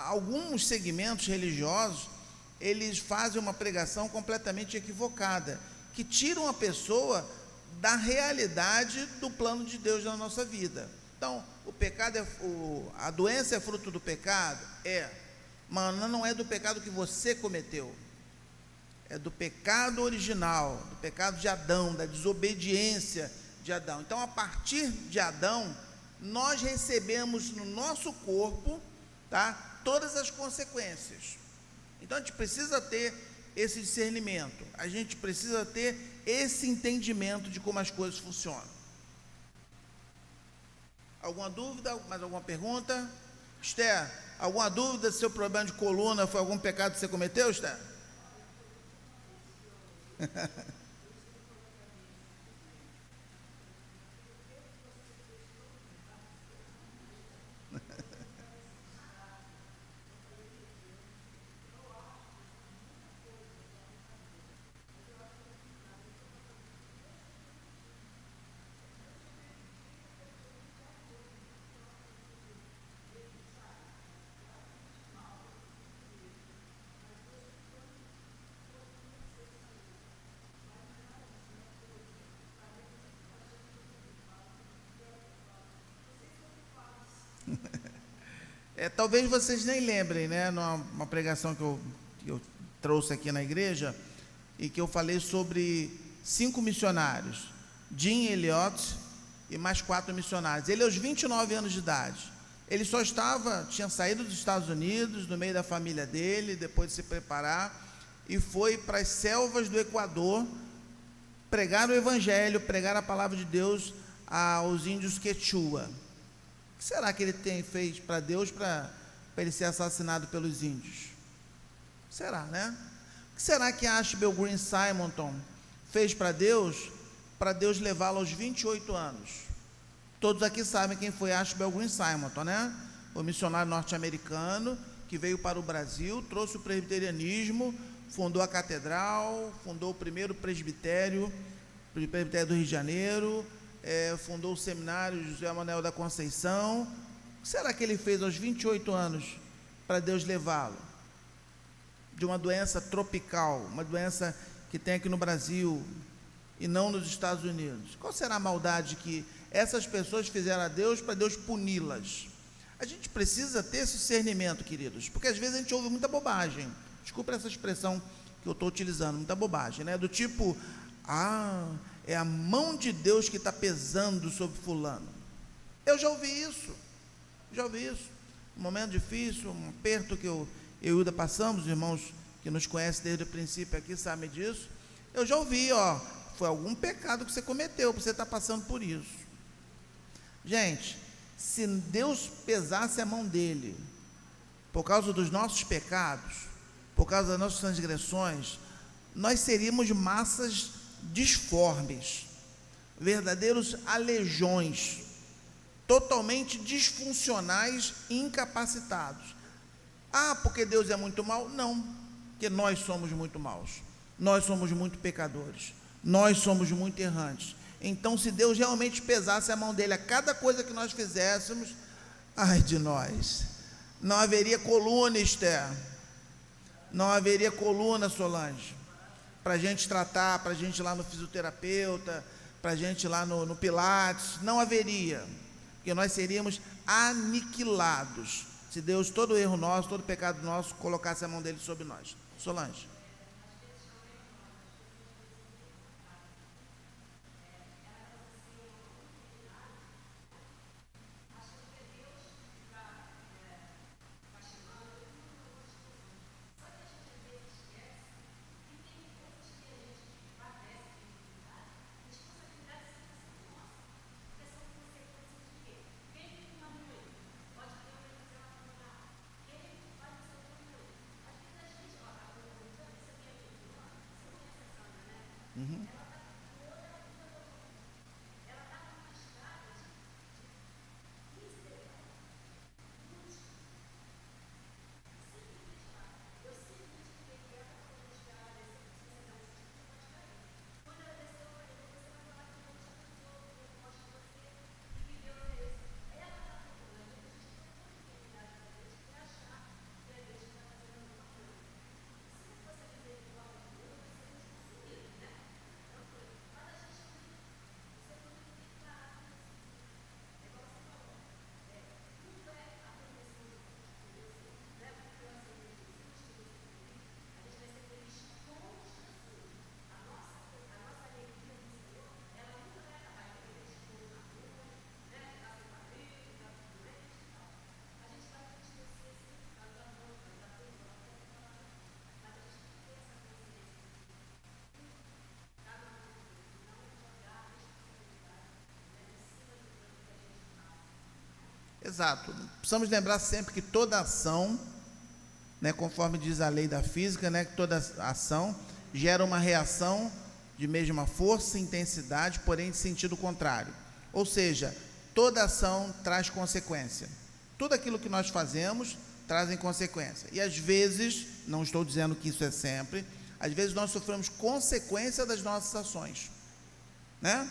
alguns segmentos religiosos, eles fazem uma pregação completamente equivocada, que tiram a pessoa da realidade do plano de Deus na nossa vida. Então, o pecado a doença é fruto do pecado? Mas não é do pecado que você cometeu. É do pecado original, do pecado de Adão, da desobediência de Adão. Então, a partir de Adão, nós recebemos no nosso corpo, tá, todas as consequências. Então, a gente precisa ter esse discernimento, a gente precisa ter esse entendimento de como as coisas funcionam. Alguma dúvida? Mais alguma pergunta? Esther, alguma dúvida se seu problema de coluna foi algum pecado que você cometeu, Esther? Talvez vocês nem lembrem, né? Numa pregação que eu trouxe aqui na igreja, e que eu falei sobre 5 missionários, Jim Elliot e mais 4 missionários. Ele, aos 29 anos de idade, ele tinha saído dos Estados Unidos, no meio da família dele, depois de se preparar, e foi para as selvas do Equador pregar o evangelho, pregar a palavra de Deus aos índios Quechua. O que será que ele fez para Deus para ele ser assassinado pelos índios? Será, né? O que será que Ashbel Green Simonton fez para Deus levá-lo aos 28 anos? Todos aqui sabem quem foi Ashbel Green Simonton, né? O missionário norte-americano que veio para o Brasil, trouxe o presbiterianismo, fundou a catedral, fundou o primeiro presbitério do Rio de Janeiro, fundou o seminário José Manuel da Conceição. O que será que ele fez aos 28 anos para Deus levá-lo? De uma doença tropical, uma doença que tem aqui no Brasil e não nos Estados Unidos. Qual será a maldade que essas pessoas fizeram a Deus para Deus puni-las? A gente precisa ter esse discernimento, queridos, porque às vezes a gente ouve muita bobagem. Desculpa essa expressão que eu estou utilizando, muita bobagem, né? Do tipo, é a mão de Deus que está pesando sobre fulano. Eu já ouvi isso. Um momento difícil, um aperto que eu e Hilda passamos, os irmãos que nos conhecem desde o princípio aqui sabem disso. Eu já ouvi, foi algum pecado que você cometeu, para você estar passando por isso. Gente, se Deus pesasse a mão dele, por causa dos nossos pecados, por causa das nossas transgressões, nós seríamos massas disformes, verdadeiros aleijões, totalmente disfuncionais e incapacitados. Porque Deus é muito mau? Não, porque nós somos muito maus, nós somos muito pecadores, nós somos muito errantes. Então, se Deus realmente pesasse a mão dele a cada coisa que nós fizéssemos, Ai de nós. Não haveria coluna, Esther. Não haveria coluna, Solange, para a gente tratar, para a gente ir lá no fisioterapeuta, para a gente ir lá no Pilates. Não haveria, porque nós seríamos aniquilados se Deus, todo erro nosso, todo pecado nosso, colocasse a mão dele sobre nós. Solange. Exato. Precisamos lembrar sempre que toda ação, né, conforme diz a lei da física, né, que toda ação gera uma reação de mesma força e intensidade, porém de sentido contrário. Ou seja, toda ação traz consequência. Tudo aquilo que nós fazemos trazem consequência. E às vezes, não estou dizendo que isso é sempre, às vezes nós sofremos consequência das nossas ações, né?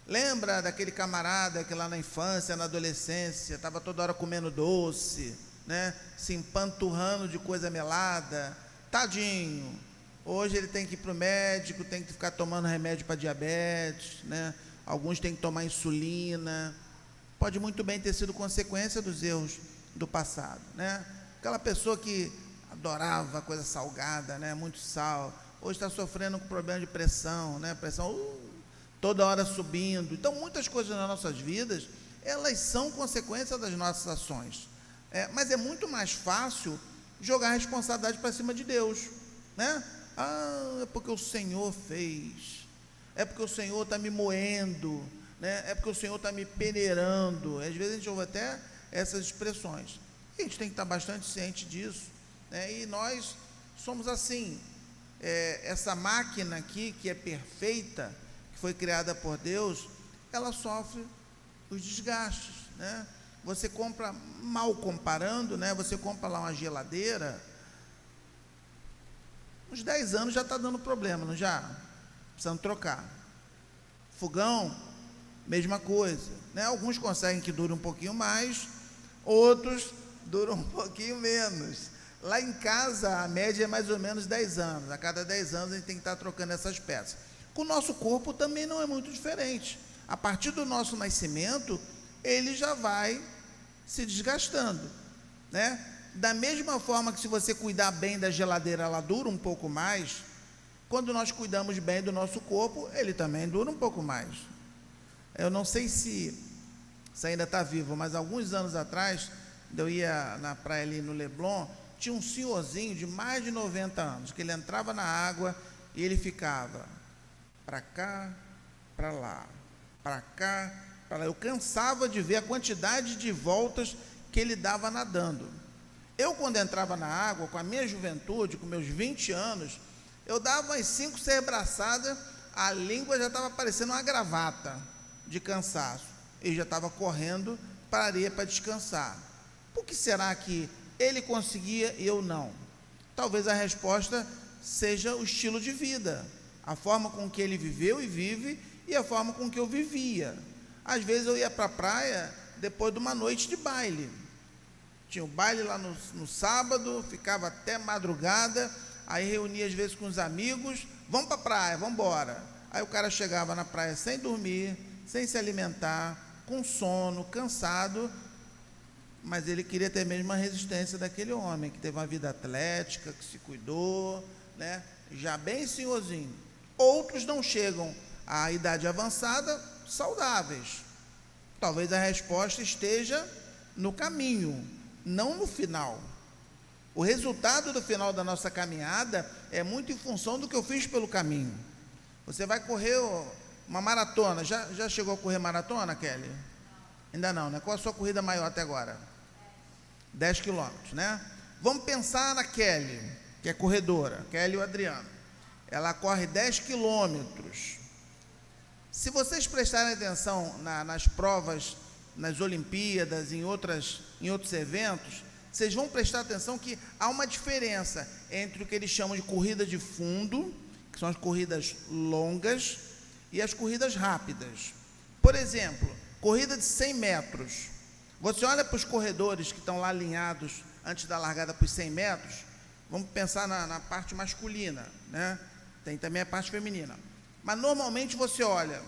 Lembra daquele camarada que lá na infância, na adolescência, estava toda hora comendo doce, né? Se empanturrando de coisa melada? Tadinho. Hoje ele tem que ir para o médico, tem que ficar tomando remédio para diabetes, né? Alguns têm que tomar insulina. Pode muito bem ter sido consequência dos erros do passado, né? Aquela pessoa que adorava coisa salgada, né? Muito sal, hoje está sofrendo com problema de pressão, né? Pressão toda hora subindo. Então, muitas coisas nas nossas vidas, elas são consequência das nossas ações. Mas é muito mais fácil jogar a responsabilidade para cima de Deus, né? Ah, é porque o Senhor fez, é porque o Senhor está me moendo, né? É porque o Senhor está me peneirando. Às vezes a gente ouve até essas expressões. E a gente tem que estar bastante ciente disso, né? E nós somos assim. Essa máquina aqui, que é perfeita, que foi criada por Deus, ela sofre os desgastes, né? Você compra, mal comparando, né? Você compra lá uma geladeira, uns 10 anos já está dando problema, não já? Precisando trocar. Fogão, mesma coisa, né? Alguns conseguem que dure um pouquinho mais, outros duram um pouquinho menos. Lá em casa, a média é mais ou menos 10 anos. A cada 10 anos a gente tem que estar trocando essas peças. Com o nosso corpo também não é muito diferente. A partir do nosso nascimento, ele já vai se desgastando, né? Da mesma forma que, se você cuidar bem da geladeira, ela dura um pouco mais. Quando nós cuidamos bem do nosso corpo, ele também dura um pouco mais. Eu não sei se ainda está vivo, mas alguns anos atrás, eu ia na praia ali no Leblon, tinha um senhorzinho de mais de 90 anos, que ele entrava na água e ele ficava para cá, para lá, para cá, para lá. Eu cansava de ver a quantidade de voltas que ele dava nadando. Eu, quando entrava na água, com a minha juventude, com meus 20 anos, eu dava umas 5, 6 braçadas, a língua já estava parecendo uma gravata de cansaço. Ele já estava correndo para a areia para descansar. Por que será que ele conseguia e eu não? Talvez a resposta seja o estilo de vida, a forma com que ele viveu e vive, e a forma com que eu vivia. Às vezes eu ia para a praia depois de uma noite de baile. Tinha o baile lá no sábado, ficava até madrugada, aí reunia às vezes com os amigos, vamos para a praia, vamos embora. Aí o cara chegava na praia sem dormir, sem se alimentar, com sono, cansado, mas ele queria ter a mesma resistência daquele homem, que teve uma vida atlética, que se cuidou, né? Já bem senhorzinho. Outros não chegam à idade avançada saudáveis. Talvez a resposta esteja no caminho, não no final. O resultado do final da nossa caminhada é muito em função do que eu fiz pelo caminho. Você vai correr uma maratona. Já chegou a correr maratona, Kelly? Ainda não, né? Qual a sua corrida maior até agora? 10 quilômetros, né? Vamos pensar na Kelly, que é corredora, Kelly e o Adriano. Ela corre 10 quilômetros. Se vocês prestarem atenção nas provas, nas Olimpíadas, em outros eventos, vocês vão prestar atenção que há uma diferença entre o que eles chamam de corrida de fundo, que são as corridas longas, e as corridas rápidas. Por exemplo, corrida de 100 metros. Você olha para os corredores que estão lá alinhados antes da largada para os 100 metros, vamos pensar na parte masculina, né? Tem também a parte feminina. Mas normalmente você olha,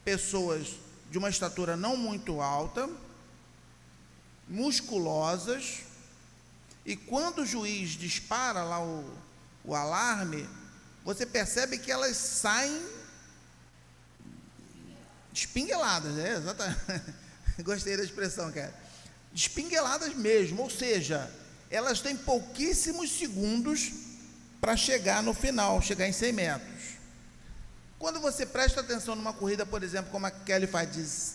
pessoas de uma estatura não muito alta, musculosas, e quando o juiz dispara lá o alarme, você percebe que elas saem espingueladas, né? Exatamente. Gostei da expressão, cara. Espingueladas mesmo, ou seja, elas têm pouquíssimos segundos para chegar no final, chegar em 100 metros. Quando você presta atenção numa corrida, por exemplo, como a Kelly faz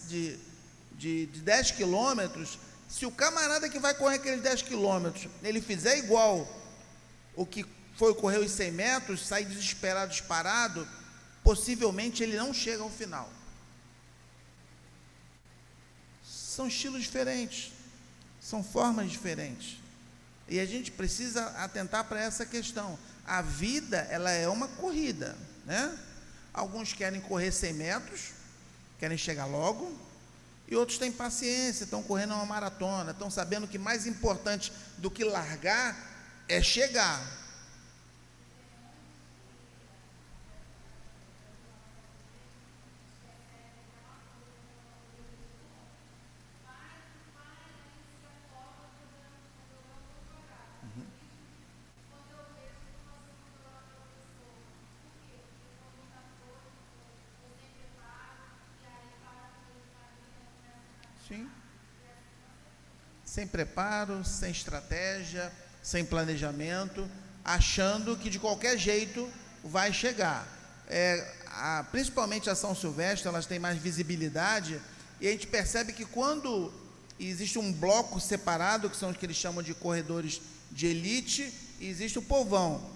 de 10 quilômetros, se o camarada que vai correr aqueles 10 quilômetros, ele fizer igual o que foi correr os 100 metros, sair desesperado, disparado, possivelmente ele não chega ao final. São estilos diferentes, são formas diferentes. E a gente precisa atentar para essa questão. A vida, ela é uma corrida, né? Alguns querem correr 100 metros, querem chegar logo, e outros têm paciência, estão correndo uma maratona, estão sabendo que mais importante do que largar é chegar. Sim. Sem preparo, sem estratégia, sem planejamento, achando que de qualquer jeito vai chegar. Principalmente a São Silvestre, elas têm mais visibilidade, e a gente percebe que quando existe um bloco separado, que são os que eles chamam de corredores de elite, e existe o povão.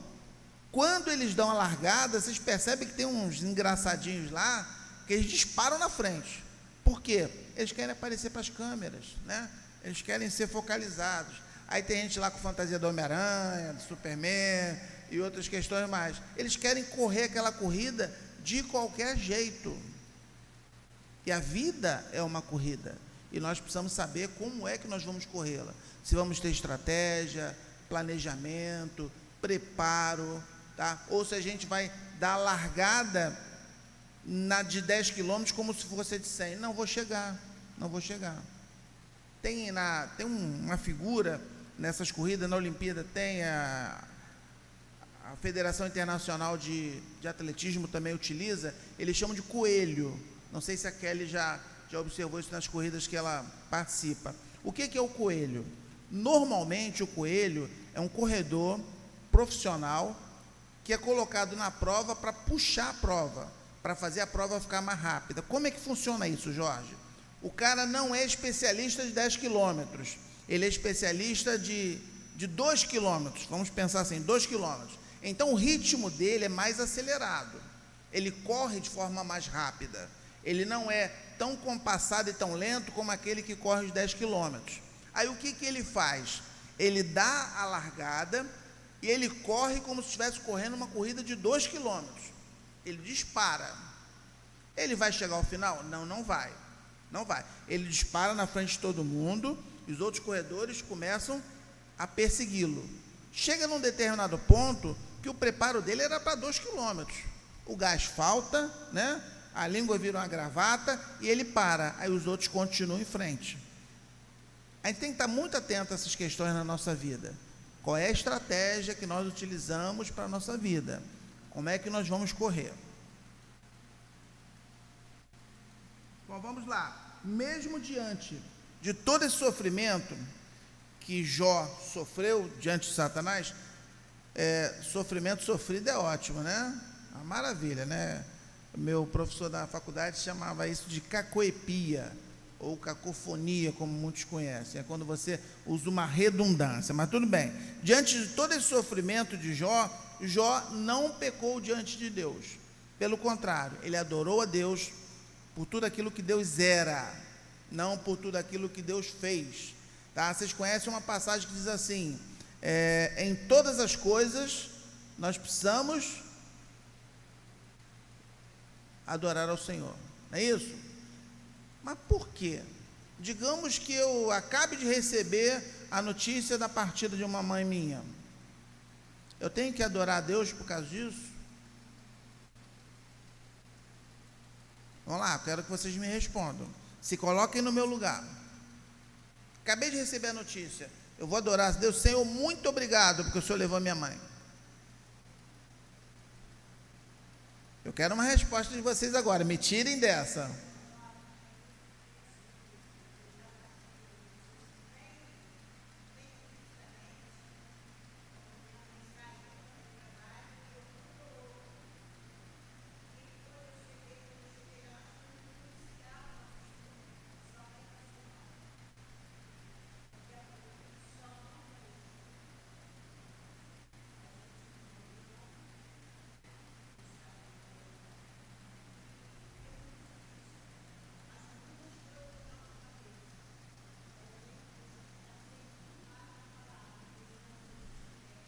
Quando eles dão a largada, vocês percebem que tem uns engraçadinhos lá, que eles disparam na frente. Por quê? Eles querem aparecer para as câmeras, né? Eles querem ser focalizados. Aí tem gente lá com fantasia do Homem-Aranha, do Superman e outras questões mais. Eles querem correr aquela corrida de qualquer jeito. E a vida é uma corrida. E nós precisamos saber como é que nós vamos corrê-la. Se vamos ter estratégia, planejamento, preparo, tá? Ou se a gente vai dar a largada na de 10 quilômetros como se fosse de 100. Não vou chegar. Tem uma figura nessas corridas, na Olimpíada tem a Federação Internacional de Atletismo também utiliza, eles chamam de coelho. Não sei se a Kelly já observou isso nas corridas que ela participa. O que é o coelho? Normalmente o coelho é um corredor profissional que é colocado na prova para puxar a prova, para fazer a prova ficar mais rápida. Como é que funciona isso, Jorge? O cara não é especialista de 10 quilômetros, ele é especialista de 2 quilômetros, vamos pensar assim, 2 quilômetros. Então o ritmo dele é mais acelerado, ele corre de forma mais rápida, ele não é tão compassado e tão lento como aquele que corre os 10 quilômetros. Aí o que ele faz? Ele dá a largada e ele corre como se estivesse correndo uma corrida de 2 quilômetros. Ele dispara. Ele vai chegar ao final? Não, não vai. Não vai. Ele dispara na frente de todo mundo e os outros corredores começam a persegui-lo. Chega num determinado ponto que o preparo dele era para 2 quilômetros. O gás falta, né? A língua vira uma gravata e ele para. Aí os outros continuam em frente. A gente tem que estar muito atento a essas questões na nossa vida. Qual é a estratégia que nós utilizamos para a nossa vida? Como é que nós vamos correr? Bom, vamos lá. Mesmo diante de todo esse sofrimento que Jó sofreu diante de Satanás, sofrimento sofrido é ótimo, né? Uma maravilha, né? Meu professor da faculdade chamava isso de cacoepia, ou cacofonia, como muitos conhecem. É quando você usa uma redundância, mas tudo bem. Diante de todo esse sofrimento de Jó, Jó não pecou diante de Deus. Pelo contrário, ele adorou a Deus por tudo aquilo que Deus era, não por tudo aquilo que Deus fez. Tá? Vocês conhecem uma passagem que diz assim, em todas as coisas nós precisamos adorar ao Senhor, não é isso? Mas por quê? Digamos que eu acabe de receber a notícia da partida de uma mãe minha, eu tenho que adorar a Deus por causa disso? Vamos lá, eu quero que vocês me respondam, se coloquem no meu lugar. Acabei de receber a notícia, eu vou adorar a Deus, Senhor, muito obrigado, porque o Senhor levou minha mãe. Eu quero uma resposta de vocês agora, me tirem dessa.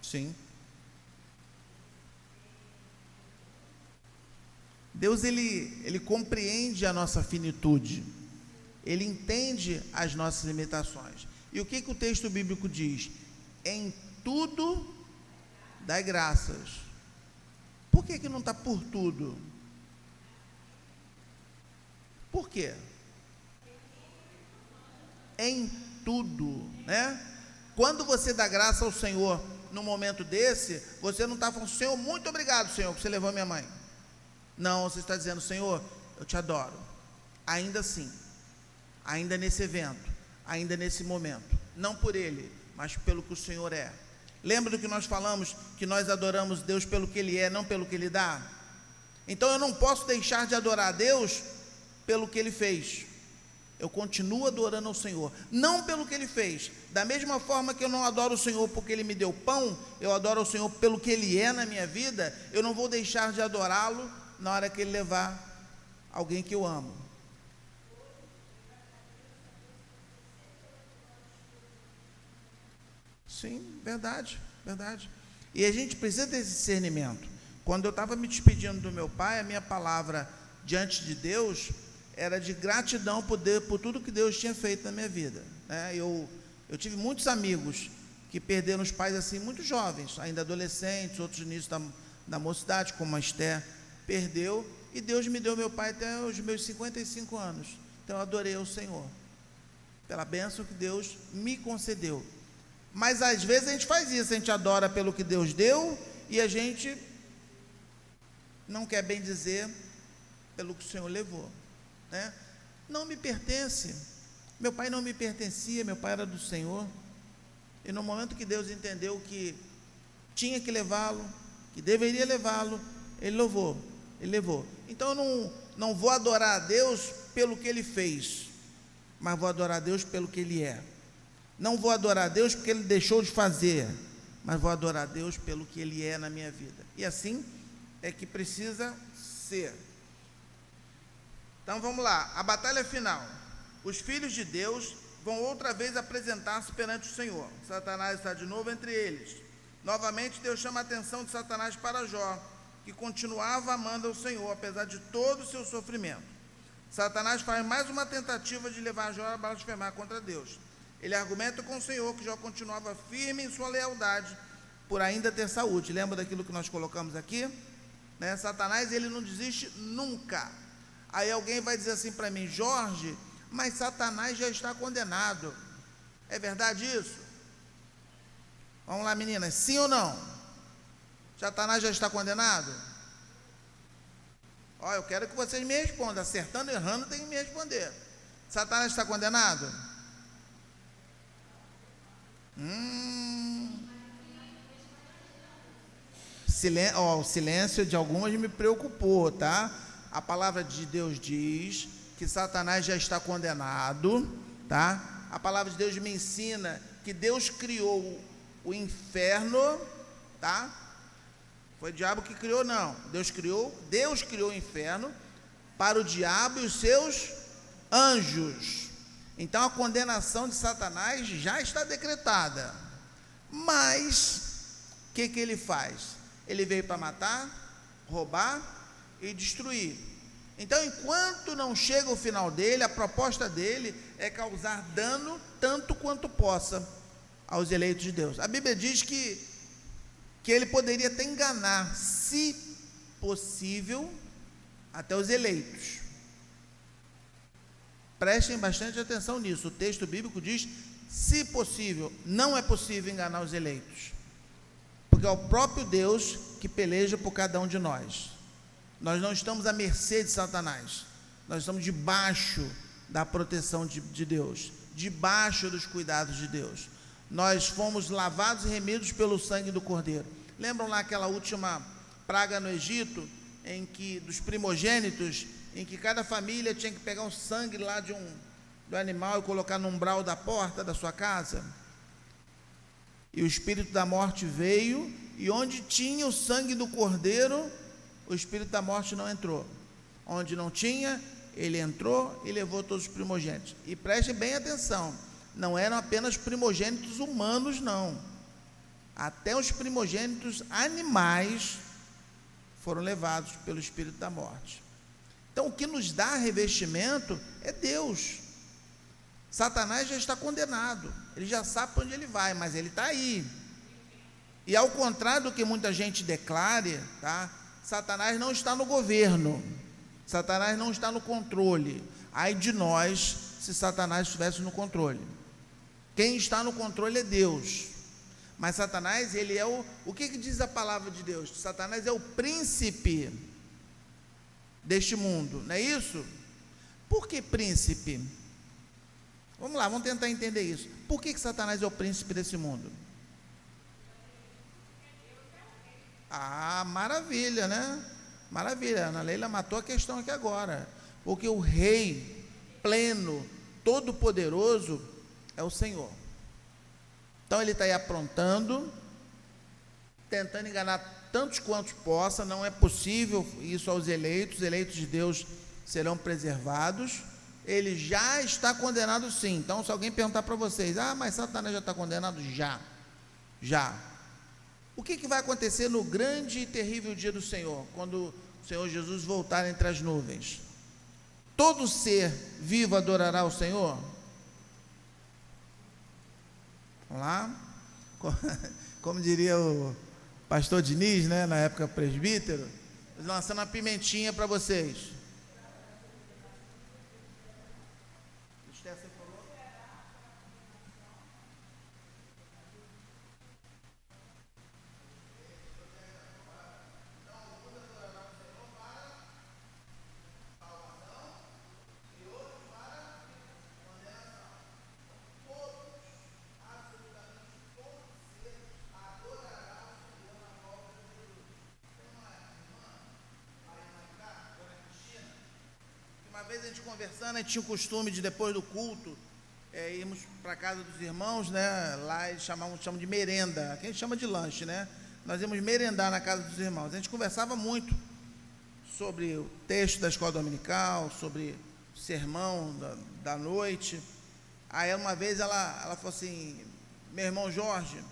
Sim. Deus, ele compreende a nossa finitude, ele entende as nossas limitações. E o que o texto bíblico diz? Em tudo dai graças. Por que não está por tudo? Por quê? Em tudo, né? Quando você dá graça ao Senhor num momento desse, você não está falando, Senhor, muito obrigado, Senhor, que você levou minha mãe. Não, você está dizendo, Senhor, eu te adoro, ainda assim, ainda nesse evento, ainda nesse momento, não por ele, mas pelo que o Senhor é. Lembra do que nós falamos, que nós adoramos Deus pelo que ele é, não pelo que ele dá? Então eu não posso deixar de adorar a Deus pelo que ele fez. Eu continuo adorando ao Senhor, não pelo que ele fez. Da mesma forma que eu não adoro o Senhor porque ele me deu pão, eu adoro ao Senhor pelo que ele é na minha vida. Eu não vou deixar de adorá-lo na hora que ele levar alguém que eu amo. Sim, verdade, verdade. E a gente precisa desse discernimento. Quando eu estava me despedindo do meu pai, a minha palavra diante de Deus era de gratidão por tudo que Deus tinha feito na minha vida, né? Eu tive muitos amigos que perderam os pais assim, muito jovens, ainda adolescentes, outros no início da mocidade, como a Esther, perdeu, e Deus me deu meu pai até os meus 55 anos. Então eu adorei ao Senhor, pela bênção que Deus me concedeu. Mas às vezes a gente faz isso, a gente adora pelo que Deus deu, e a gente não quer bem dizer pelo que o Senhor levou, né? Não me pertence, meu pai não me pertencia, meu pai era do Senhor, e no momento que Deus entendeu que tinha que levá-lo, que deveria levá-lo, ele levou. Então eu não vou adorar a Deus pelo que ele fez, mas vou adorar a Deus pelo que ele é. Não vou adorar a Deus porque ele deixou de fazer, mas vou adorar a Deus pelo que ele é na minha vida. E assim é que precisa ser. Então vamos lá, a batalha final. Os filhos de Deus vão outra vez apresentar-se perante o Senhor. Satanás está de novo entre eles. Novamente Deus chama a atenção de Satanás para Jó, que continuava amando ao Senhor, apesar de todo o seu sofrimento. Satanás faz mais uma tentativa de levar Jó a blasfemar contra Deus. Ele argumenta com o Senhor que Jó continuava firme em sua lealdade, por ainda ter saúde. Lembra daquilo que nós colocamos aqui? Né? Satanás, ele não desiste nunca. Aí alguém vai dizer assim para mim: Jorge, mas Satanás já está condenado. É verdade isso? Vamos lá, meninas, sim ou não? Satanás já está condenado? Ó, eu quero que vocês me respondam. Acertando ou errando, tem que me responder. Satanás está condenado? O silêncio de algumas me preocupou, tá? A palavra de Deus diz que Satanás já está condenado, tá? A palavra de Deus me ensina que Deus criou o inferno, tá? Foi o diabo que criou, não. Deus criou o inferno para o diabo e os seus anjos. Então a condenação de Satanás já está decretada. Mas o que ele faz? Ele veio para matar, roubar e destruir. Então, enquanto não chega o final dele, a proposta dele é causar dano tanto quanto possa aos eleitos de Deus. A Bíblia diz que ele poderia até enganar, se possível, até os eleitos. Prestem bastante atenção nisso. O texto bíblico diz: se possível. Não é possível enganar os eleitos, porque é o próprio Deus que peleja por cada um de nós. Nós não estamos à mercê de Satanás. Nós estamos debaixo da proteção de Deus, debaixo dos cuidados de Deus. Nós fomos lavados e remidos pelo sangue do Cordeiro. Lembram lá aquela última praga no Egito, em que dos primogênitos, em que cada família tinha que pegar o sangue lá do animal e colocar no umbral da porta da sua casa? E o espírito da morte veio, e onde tinha o sangue do Cordeiro, o espírito da morte não entrou. Onde não tinha, ele entrou e levou todos os primogênitos. E prestem bem atenção, não eram apenas primogênitos humanos, não. Até os primogênitos animais foram levados pelo espírito da morte. Então, o que nos dá revestimento é Deus. Satanás já está condenado, ele já sabe para onde ele vai, mas ele está aí. E ao contrário do que muita gente declare, tá? Satanás não está no governo, Satanás não está no controle. Ai de nós se Satanás estivesse no controle. Quem está no controle é Deus. Mas Satanás, ele é o que diz a palavra de Deus? Satanás é o príncipe deste mundo, não é isso? Por que príncipe? Vamos lá, vamos tentar entender isso. Por que Satanás é o príncipe desse mundo? Ah, maravilha, né? Maravilha, Ana Leila matou a questão aqui agora. Porque o rei pleno, todo poderoso é o Senhor. Então ele está aí aprontando, tentando enganar tantos quantos possa. Não é possível isso aos eleitos. Os eleitos de Deus serão preservados. Ele já está condenado, sim. Então, se alguém perguntar para vocês: ah, mas Satanás já está condenado? Já. O que vai acontecer no grande e terrível dia do Senhor, quando o Senhor Jesus voltar entre as nuvens? Todo ser vivo adorará o Senhor? Vamos lá? Como diria o pastor Diniz, né, na época presbítero, lançando uma pimentinha para vocês. A gente conversando, a gente tinha o costume de, depois do culto, irmos para a casa dos irmãos, né? Lá eles chamam de merenda, aqui a gente chama de lanche, né? Nós íamos merendar na casa dos irmãos. A gente conversava muito sobre o texto da escola dominical, sobre o sermão da noite. Aí uma vez ela falou assim: meu irmão Jorge,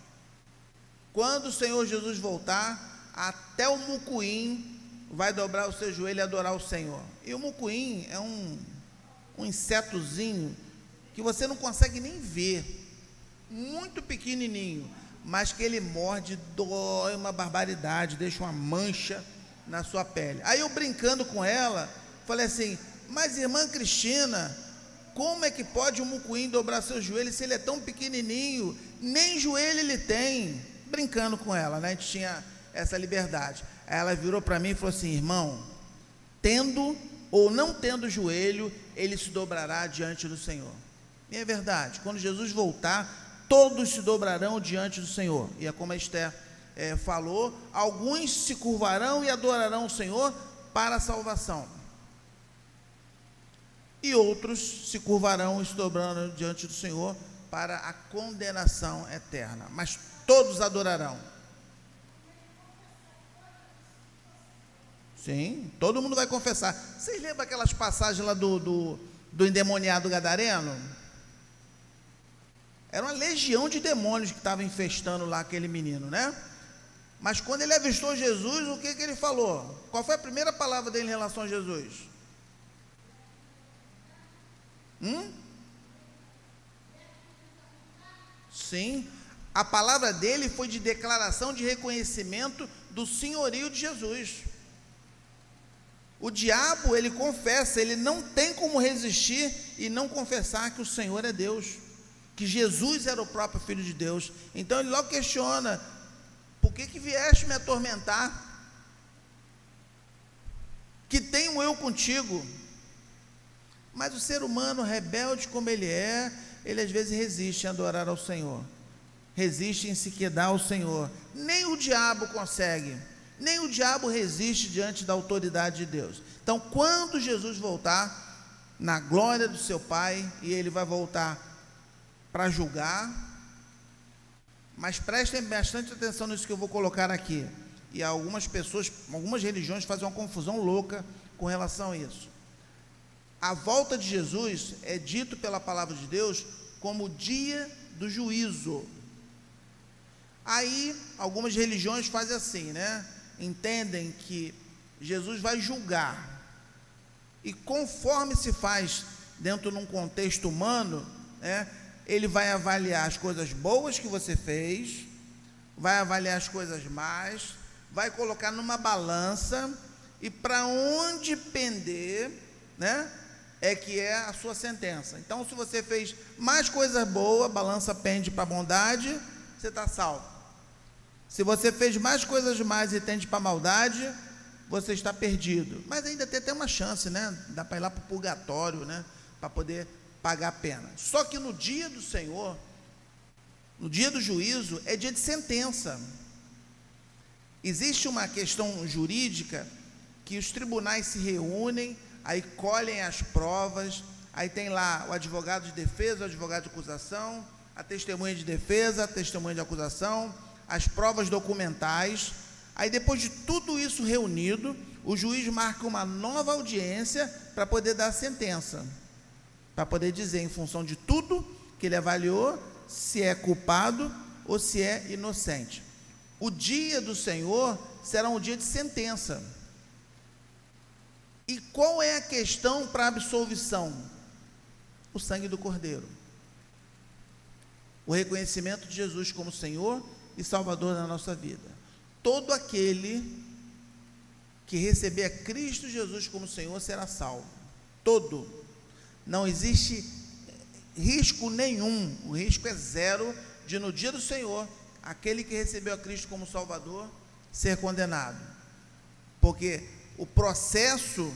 quando o Senhor Jesus voltar, até o mucuim vai dobrar o seu joelho e adorar o Senhor. E o mucuim é um insetozinho que você não consegue nem ver, muito pequenininho, mas que ele morde, dói uma barbaridade, deixa uma mancha na sua pele. Aí eu, brincando com ela, falei assim: mas irmã Cristina, como é que pode um mucuim dobrar seu joelho se ele é tão pequenininho? Nem joelho ele tem. Brincando com ela, né? A gente tinha essa liberdade. Aí ela virou para mim e falou assim: irmão, tendo ou não tendo joelho, ele se dobrará diante do Senhor. E é verdade, quando Jesus voltar, todos se dobrarão diante do Senhor. E é como a Esther falou, alguns se curvarão e adorarão o Senhor para a salvação, e outros se curvarão e se dobrarão diante do Senhor para a condenação eterna. Mas todos adorarão. Sim, todo mundo vai confessar. Vocês lembram aquelas passagens lá do endemoniado gadareno? Era uma legião de demônios que estava infestando lá aquele menino, né? Mas quando ele avistou Jesus, o que ele falou? Qual foi a primeira palavra dele em relação a Jesus? Sim, a palavra dele foi de declaração de reconhecimento do senhorio de Jesus. O diabo, ele confessa, ele não tem como resistir e não confessar que o Senhor é Deus, que Jesus era o próprio Filho de Deus. Então ele logo questiona: por que vieste me atormentar? Que tenho eu contigo? Mas o ser humano, rebelde como ele às vezes resiste em adorar ao Senhor, resiste em se quedar ao Senhor. Nem o diabo consegue, nem o diabo resiste diante da autoridade de Deus. Então, quando Jesus voltar na glória do seu Pai, e ele vai voltar para julgar, mas prestem bastante atenção nisso que eu vou colocar aqui. E algumas pessoas, algumas religiões fazem uma confusão louca com relação a isso. A volta de Jesus é dito pela palavra de Deus como o dia do juízo. Aí, algumas religiões fazem assim, né? Entendem que Jesus vai julgar. E conforme se faz dentro de um contexto humano, né? Ele vai avaliar as coisas boas que você fez, vai avaliar as coisas más, vai colocar numa balança, e para onde pender, né? É que é a sua sentença. Então, se você fez mais coisas boas, a balança pende para a bondade, você está salvo. Se você fez mais coisas más e tende para a maldade, você está perdido. Mas ainda tem até uma chance, né? Dá para ir lá para o purgatório, né? Para poder pagar a pena. Só que no dia do Senhor, no dia do juízo, é dia de sentença. Existe uma questão jurídica que os tribunais se reúnem, aí colhem as provas, aí tem lá o advogado de defesa, o advogado de acusação, a testemunha de defesa, a testemunha de acusação, as provas documentais. Aí, depois de tudo isso reunido, o juiz marca uma nova audiência para poder dar a sentença, para poder dizer, em função de tudo que ele avaliou, se é culpado ou se é inocente. O dia do Senhor será um dia de sentença. E qual é a questão para a absolvição? O sangue do Cordeiro. O reconhecimento de Jesus como Senhor e Salvador da nossa vida. Todo aquele que receber a Cristo Jesus como Senhor será salvo. Todo. Não existe risco nenhum, o risco é zero de, no dia do Senhor, aquele que recebeu a Cristo como Salvador ser condenado. Porque o processo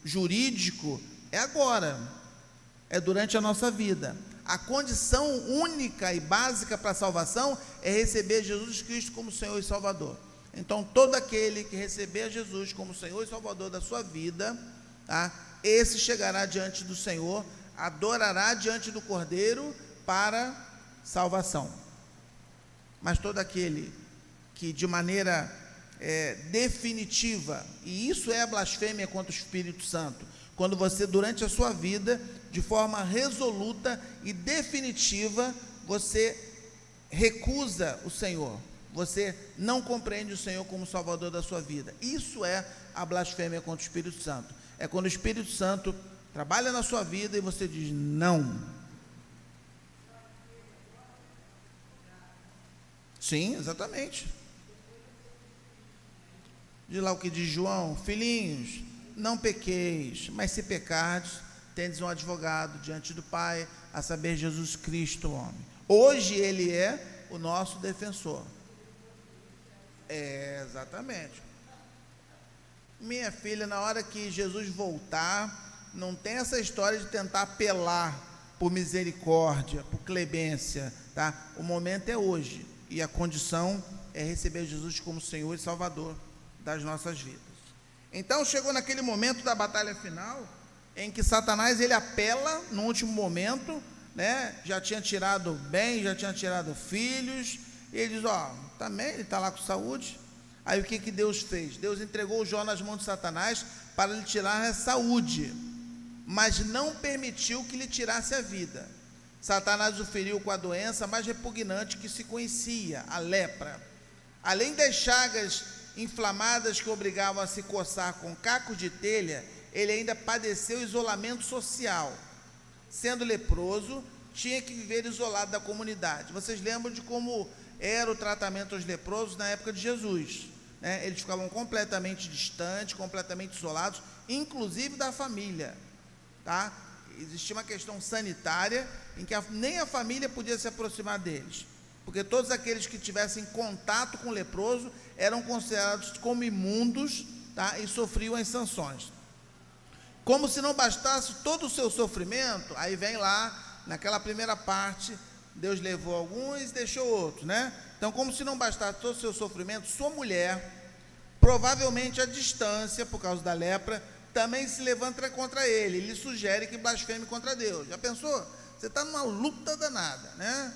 jurídico é agora, é durante a nossa vida. A condição única e básica para a salvação é receber Jesus Cristo como Senhor e Salvador. Então, todo aquele que receber a Jesus como Senhor e Salvador da sua vida, tá? Esse chegará diante do Senhor, adorará diante do Cordeiro para salvação. Mas todo aquele que de maneira definitiva, e isso é a blasfêmia contra o Espírito Santo, quando você, durante a sua vida, de forma resoluta e definitiva, você recusa o Senhor, você não compreende o Senhor como Salvador da sua vida. Isso é a blasfêmia contra o Espírito Santo. É quando o Espírito Santo trabalha na sua vida e você diz não. Sim, exatamente. Diz lá o que diz João: filhinhos, não pequeis, mas se pecardes, tendes um advogado diante do Pai, a saber, Jesus Cristo, homem. Hoje ele é o nosso defensor. Exatamente. Minha filha, na hora que Jesus voltar, não tem essa história de tentar apelar por misericórdia, por clemência, tá? O momento é hoje, e a condição é receber Jesus como Senhor e Salvador das nossas vidas. Então chegou naquele momento da batalha final, em que Satanás ele apela no último momento, né? Já tinha tirado bem, já tinha tirado filhos, e ele diz: também ele está lá com saúde. Aí o que Deus fez? Deus entregou Jó nas mãos de Satanás para lhe tirar a saúde, mas não permitiu que lhe tirasse a vida. Satanás o feriu com a doença mais repugnante que se conhecia, a lepra. Além das chagas inflamadas que obrigavam a se coçar com cacos de telha, ele ainda padeceu isolamento social. Sendo leproso, tinha que viver isolado da comunidade. Vocês lembram de como era o tratamento aos leprosos na época de Jesus, né? Eles ficavam completamente distantes, completamente isolados, inclusive da família, tá? Existia uma questão sanitária em que nem a família podia se aproximar deles, porque todos aqueles que tivessem contato com o leproso eram considerados como imundos, tá? E sofriam as sanções. Como se não bastasse todo o seu sofrimento, aí vem lá, naquela primeira parte, Deus levou alguns e deixou outros, né? Então, como se não bastasse todo o seu sofrimento, sua mulher, provavelmente à distância, por causa da lepra, também se levanta contra ele, lhe sugere que blasfeme contra Deus. Já pensou? Você está numa luta danada, né?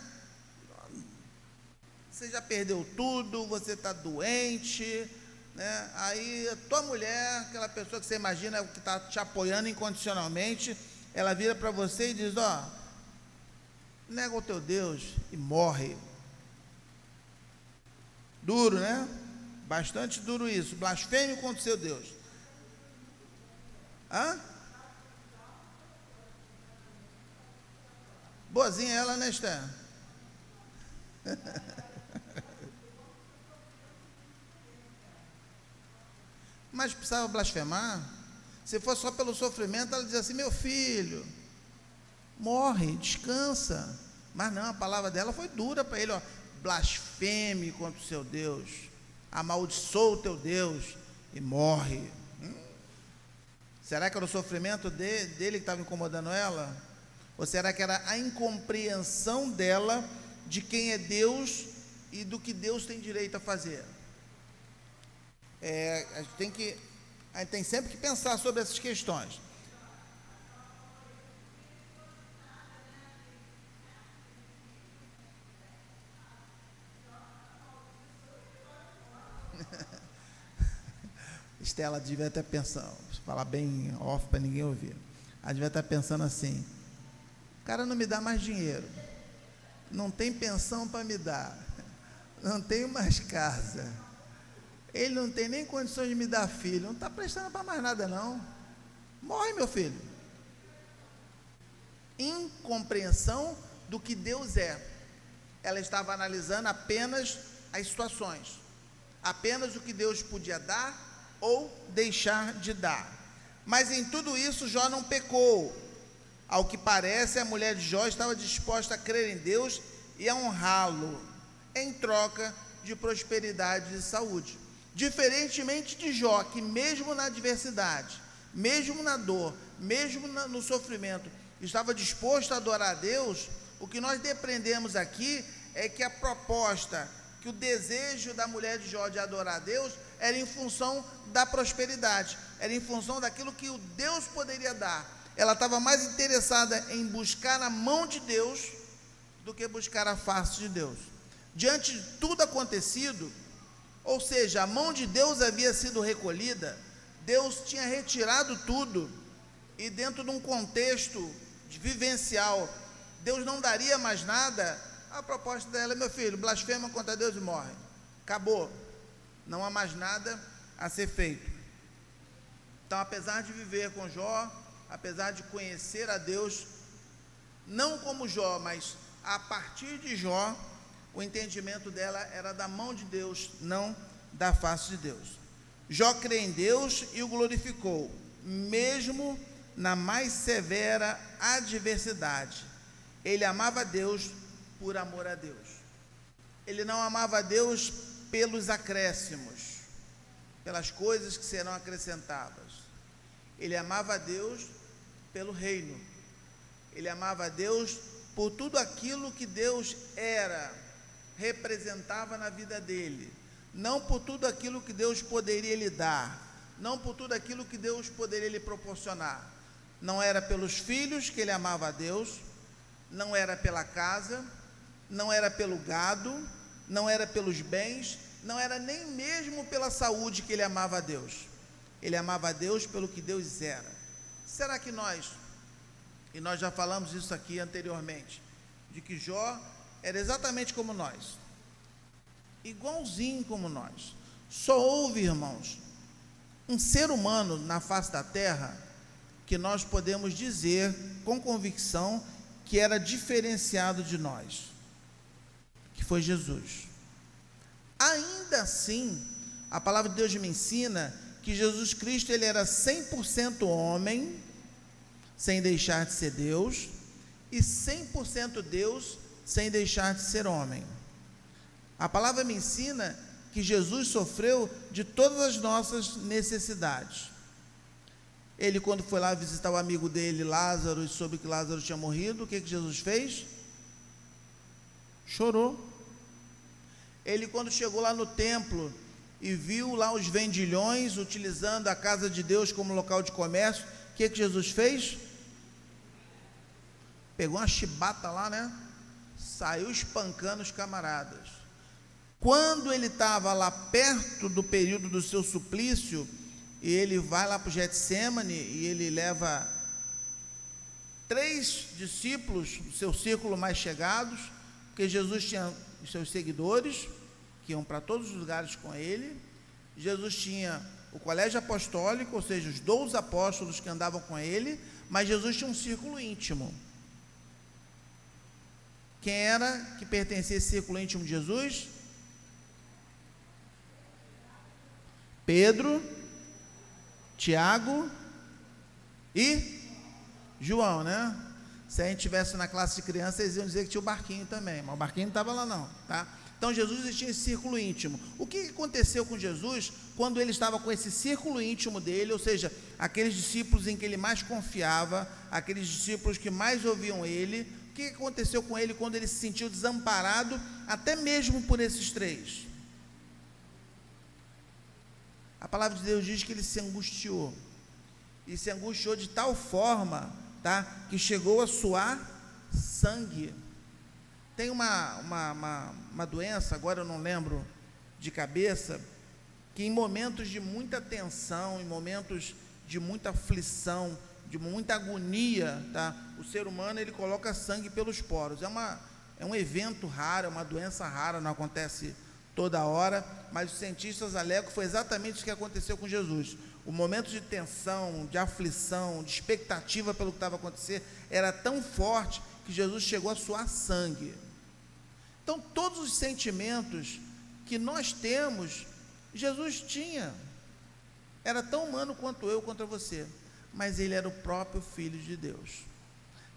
Você já perdeu tudo, você está doente, né? Aí a tua mulher, aquela pessoa que você imagina que está te apoiando incondicionalmente, ela vira para você e diz: nega o teu Deus e morre. Duro, né? Bastante duro isso. Blasfêmio contra o seu Deus. Boazinha ela, né, Esther? Mas precisava blasfemar? Se for só pelo sofrimento, ela dizia assim: meu filho, morre, descansa. Mas não, a palavra dela foi dura para ele: blasfeme contra o seu Deus, amaldiçoa o teu Deus e morre. Será que era o sofrimento dele que estava incomodando ela? Ou será que era a incompreensão dela de quem é Deus e do que Deus tem direito a fazer? A gente tem sempre que pensar sobre essas questões. Estela devia estar pensando, falar bem off para ninguém ouvir, ela devia estar pensando assim: o cara não me dá mais dinheiro, não tem pensão para me dar, não tenho mais casa, ele não tem nem condições de me dar filho, não está prestando para mais nada não, morre meu filho. Incompreensão do que Deus é. Ela estava analisando apenas as situações, apenas o que Deus podia dar ou deixar de dar. Mas em tudo isso Jó não pecou. Ao que parece, a mulher de Jó estava disposta a crer em Deus e a honrá-lo em troca de prosperidade e saúde. Diferentemente de Jó, que mesmo na adversidade, mesmo na dor, mesmo no sofrimento, estava disposto a adorar a Deus, o que nós depreendemos aqui é que a proposta, que o desejo da mulher de Jó de adorar a Deus era em função da prosperidade, era em função daquilo que o Deus poderia dar. Ela estava mais interessada em buscar a mão de Deus do que buscar a face de Deus. Diante de tudo acontecido, ou seja, a mão de Deus havia sido recolhida, Deus tinha retirado tudo, e dentro de um contexto vivencial, Deus não daria mais nada. A proposta dela: meu filho, blasfema contra Deus e morre. acabou, não há mais nada a ser feito. Então, apesar de viver com Jó, apesar de conhecer a Deus, não como Jó, mas a partir de Jó, o entendimento dela era da mão de Deus, não da face de Deus. Jó crê em Deus e o glorificou, mesmo na mais severa adversidade. Ele amava a Deus por amor a Deus. Ele não amava a Deus pelos acréscimos, pelas coisas que serão acrescentadas. Ele amava a Deus pelo reino. Ele amava a Deus por tudo aquilo que Deus era, representava na vida dele. Não por tudo aquilo que Deus poderia lhe dar, não por tudo aquilo que Deus poderia lhe proporcionar. Não era pelos filhos que ele amava a Deus, não era pela casa, não era pelo gado, não era pelos bens, não era nem mesmo pela saúde que ele amava a Deus. Ele amava a Deus pelo que Deus era. Será que nós, e nós já falamos isso aqui anteriormente, de que Jó era exatamente como nós, igualzinho como nós. Só houve, irmãos, um ser humano na face da terra que nós podemos dizer com convicção que era diferenciado de nós, que foi Jesus. Ainda assim, a palavra de Deus me ensina que Jesus Cristo, ele era 100% homem, sem deixar de ser Deus, e 100% Deus, sem deixar de ser homem. A palavra me ensina que Jesus sofreu de todas as nossas necessidades. Ele, quando foi lá visitar o amigo dele, Lázaro, e soube que Lázaro tinha morrido, o que Jesus fez? Chorou. Ele, quando chegou lá no templo e viu lá os vendilhões utilizando a casa de Deus como local de comércio, o que Jesus fez? Pegou uma chibata lá, né? Saiu espancando os camaradas. Quando ele estava lá perto do período do seu suplício, e ele vai lá para o Getsemane, e ele leva 3 discípulos do seu círculo mais chegados, porque Jesus tinha os seus seguidores, que iam para todos os lugares com ele. Jesus tinha o colégio apostólico, ou seja, os 12 apóstolos que andavam com ele, mas Jesus tinha um círculo íntimo. Quem era que pertencia a esse círculo íntimo de Jesus? Pedro, Tiago e João, né? Se a gente estivesse na classe de criança, eles iam dizer que tinha o barquinho também, mas o barquinho não estava lá não, tá? Então Jesus tinha esse círculo íntimo. O que aconteceu com Jesus quando ele estava com esse círculo íntimo dele, ou seja, aqueles discípulos em que ele mais confiava, aqueles discípulos que mais ouviam ele? O que aconteceu com ele quando ele se sentiu desamparado, até mesmo por esses 3? A palavra de Deus diz que ele se angustiou, e se angustiou de tal forma, tá, que chegou a suar sangue. Tem uma doença, agora eu não lembro de cabeça, que em momentos de muita tensão, em momentos de muita aflição, de muita agonia, tá, o ser humano, ele coloca sangue pelos poros. É um evento raro, é uma doença rara, não acontece toda hora, mas os cientistas alegam que foi exatamente isso que aconteceu com Jesus. O momento de tensão, de aflição, de expectativa pelo que estava acontecendo, era tão forte que Jesus chegou a suar sangue. Então, todos os sentimentos que nós temos, Jesus tinha. Era tão humano quanto eu, quanto você, mas ele era o próprio Filho de Deus.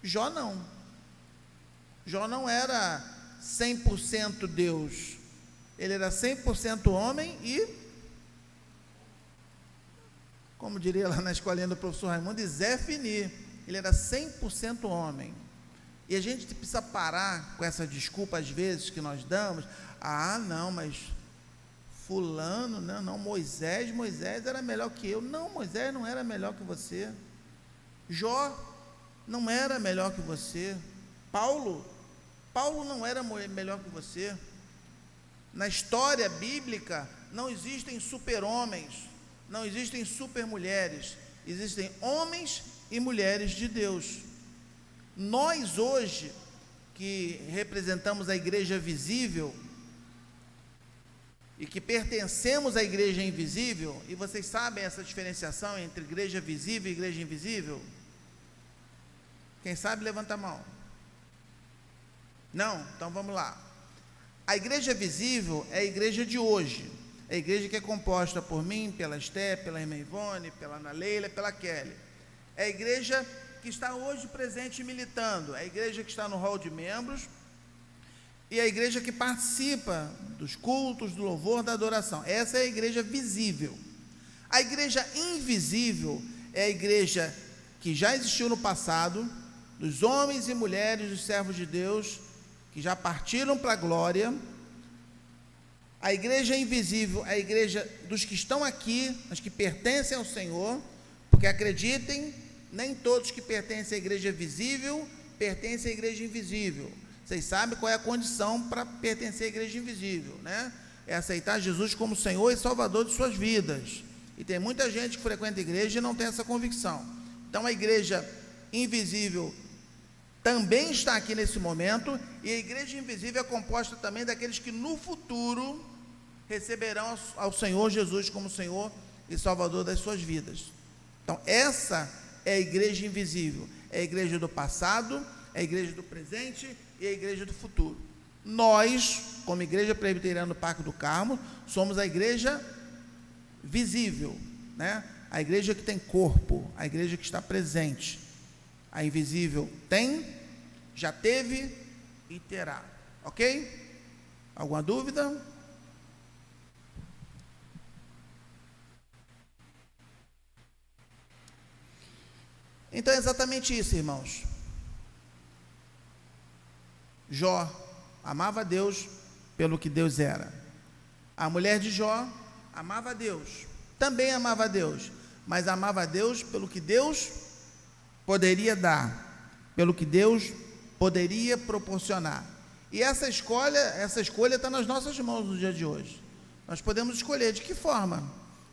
Jó não. Jó não era 100% Deus. Ele era 100% homem e, como diria lá na escolinha do professor Raimundo, e Zé Fini. Ele era 100% homem. E a gente precisa parar com essa desculpa às vezes que nós damos. Ah, não, mas fulano, não, Moisés era melhor que eu. Não, Moisés não era melhor que você. Jó não era melhor que você. Paulo não era melhor que você. Na história bíblica não existem super-homens, não existem super-mulheres, existem homens e mulheres de Deus. Nós hoje, que representamos a igreja visível, e que pertencemos à igreja invisível, e vocês sabem essa diferenciação entre igreja visível e igreja invisível? Quem sabe, levanta a mão. Não? Então vamos lá. A igreja visível é a igreja de hoje, é a igreja que é composta por mim, pela Esté, pela irmã Ivone, pela Ana Leila, pela Kelly. É a igreja que está hoje presente e militando, é a igreja que está no hall de membros, e a igreja que participa dos cultos, do louvor, da adoração. Essa é a igreja visível. A igreja invisível é a igreja que já existiu no passado, dos homens e mulheres, dos servos de Deus, que já partiram para a glória. A igreja invisível é a igreja dos que estão aqui, as que pertencem ao Senhor, porque acreditem, nem todos que pertencem à igreja visível pertencem à igreja invisível. Vocês sabem qual é a condição para pertencer à igreja invisível, né? É aceitar Jesus como Senhor e Salvador de suas vidas. E tem muita gente que frequenta a igreja e não tem essa convicção. Então a igreja invisível também está aqui nesse momento, e a igreja invisível é composta também daqueles que no futuro receberão ao Senhor Jesus como Senhor e Salvador das suas vidas. Então essa é a igreja invisível, é a igreja do passado, é a igreja do presente e a igreja do futuro. Nós, como Igreja Presbiteriana do Parque do Carmo, somos a igreja visível, né? A igreja que tem corpo, a igreja que está presente. A invisível tem, já teve e terá, ok? Alguma dúvida? Então é exatamente isso, irmãos. Jó amava a Deus pelo que Deus era. A mulher de Jó amava a Deus, também amava a Deus, mas amava a Deus pelo que Deus poderia dar, pelo que Deus poderia proporcionar. E essa escolha está nas nossas mãos no dia de hoje. Nós podemos escolher de que forma,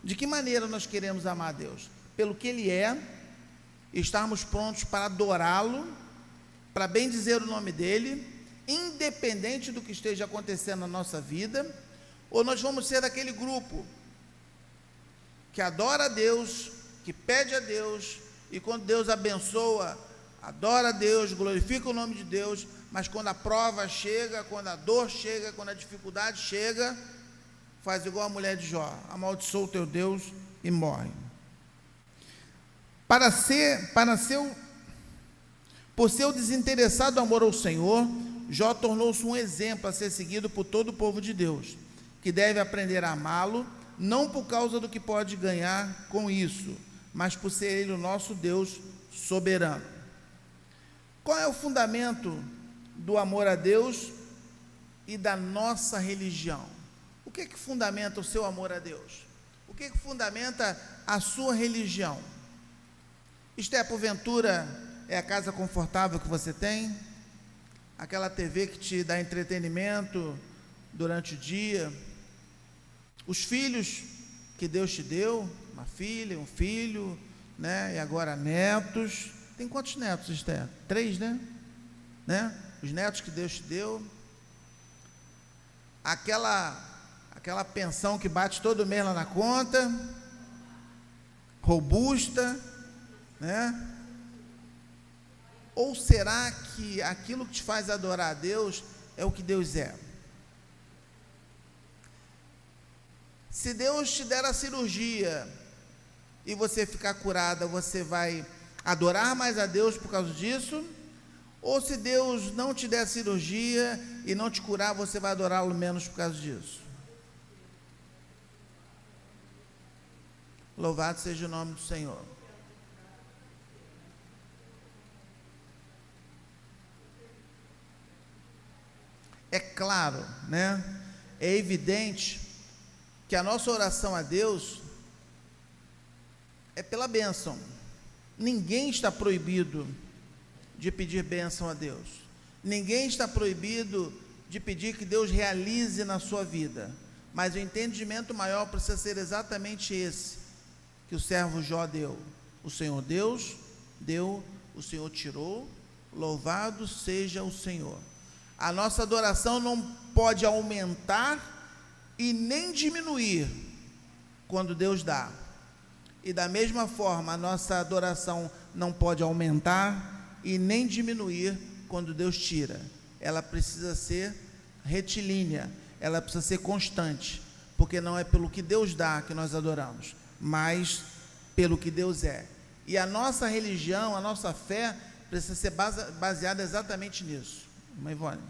de que maneira nós queremos amar a Deus, pelo que Ele é, estarmos prontos para adorá-lo, para bendizer o nome dEle, independente do que esteja acontecendo na nossa vida, ou nós vamos ser daquele grupo que adora a Deus, que pede a Deus, e quando Deus abençoa, adora a Deus, glorifica o nome de Deus, mas quando a prova chega, quando a dor chega, quando a dificuldade chega, faz igual a mulher de Jó, amaldiçoa o teu Deus e morre. Por seu desinteressado amor ao Senhor, Jó tornou-se um exemplo a ser seguido por todo o povo de Deus, que deve aprender a amá-lo, não por causa do que pode ganhar com isso, mas por ser Ele o nosso Deus soberano. Qual é o fundamento do amor a Deus e da nossa religião? O que fundamenta o seu amor a Deus? O que fundamenta a sua religião? Isto é, porventura, é a casa confortável que você tem? Aquela TV que te dá entretenimento durante o dia? Os filhos que Deus te deu, uma filha, um filho, né? E agora netos. Tem quantos netos, Esther? 3, né? Os netos que Deus te deu. Aquela pensão que bate todo mês lá na conta, robusta, né? Ou será que aquilo que te faz adorar a Deus é o que Deus é? Se Deus te der a cirurgia e você ficar curada, você vai adorar mais a Deus por causa disso? Ou se Deus não te der a cirurgia e não te curar, você vai adorá-lo menos por causa disso? Louvado seja o nome do Senhor. É claro, né? É evidente que a nossa oração a Deus é pela bênção. Ninguém está proibido de pedir bênção a Deus. Ninguém está proibido de pedir que Deus realize na sua vida. Mas o entendimento maior precisa ser exatamente esse que o servo Jó deu. O Senhor Deus deu, o Senhor tirou, louvado seja o Senhor. A nossa adoração não pode aumentar e nem diminuir quando Deus dá. E da mesma forma, a nossa adoração não pode aumentar e nem diminuir quando Deus tira. Ela precisa ser retilínea, ela precisa ser constante, porque não é pelo que Deus dá que nós adoramos, mas pelo que Deus é. E a nossa religião, a nossa fé precisa ser baseada exatamente nisso. Irmã Ivone?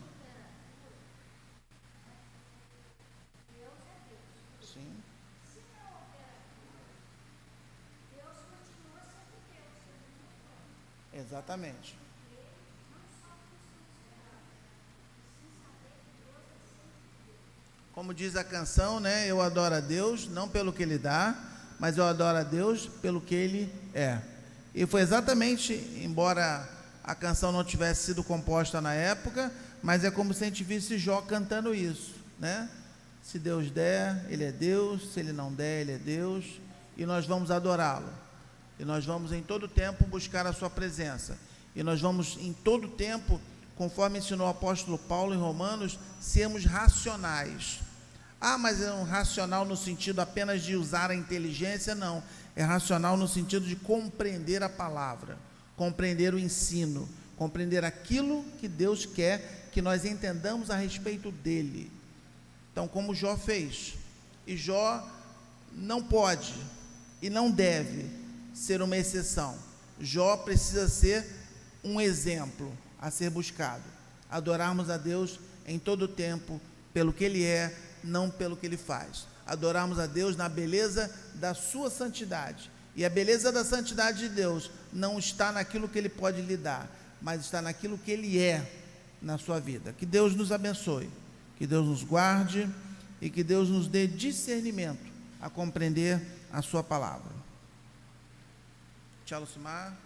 Sim. Exatamente. Como diz a canção, né? Eu adoro a Deus, não pelo que Ele dá, mas eu adoro a Deus pelo que Ele é. E foi exatamente, embora a canção não tivesse sido composta na época, mas é como se a gente visse Jó cantando isso, né? Se Deus der, Ele é Deus, se Ele não der, Ele é Deus, e nós vamos adorá-lo. E nós vamos em todo tempo buscar a sua presença. E nós vamos em todo tempo, conforme ensinou o apóstolo Paulo em Romanos, sermos racionais. Ah, mas é um racional no sentido apenas de usar a inteligência? Não, é racional no sentido de compreender a palavra, compreender o ensino, compreender aquilo que Deus quer que nós entendamos a respeito dele. Então, como Jó fez, e Jó não pode e não deve ser uma exceção. Jó precisa ser um exemplo a ser buscado, adorarmos a Deus em todo o tempo pelo que Ele é, não pelo que Ele faz. Adorarmos a Deus na beleza da sua santidade, e a beleza da santidade de Deus não está naquilo que Ele pode lhe dar, mas está naquilo que Ele é na sua vida. Que Deus nos abençoe, que Deus nos guarde e que Deus nos dê discernimento a compreender a sua palavra. Tchau, Lucimar.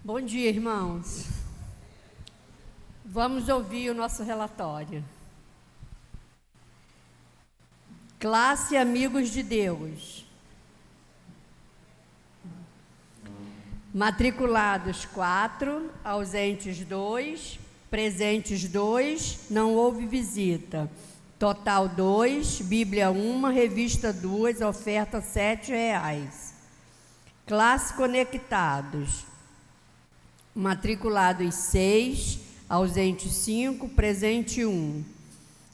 Bom dia, irmãos. Vamos ouvir o nosso relatório. Classe Amigos de Deus. Matriculados 4, ausentes 2, presentes 2, não houve visita. Total 2, Bíblia 1, revista 2, oferta R$ 7,00. Classe Conectados. Matriculados 6, ausentes 5, presente 1.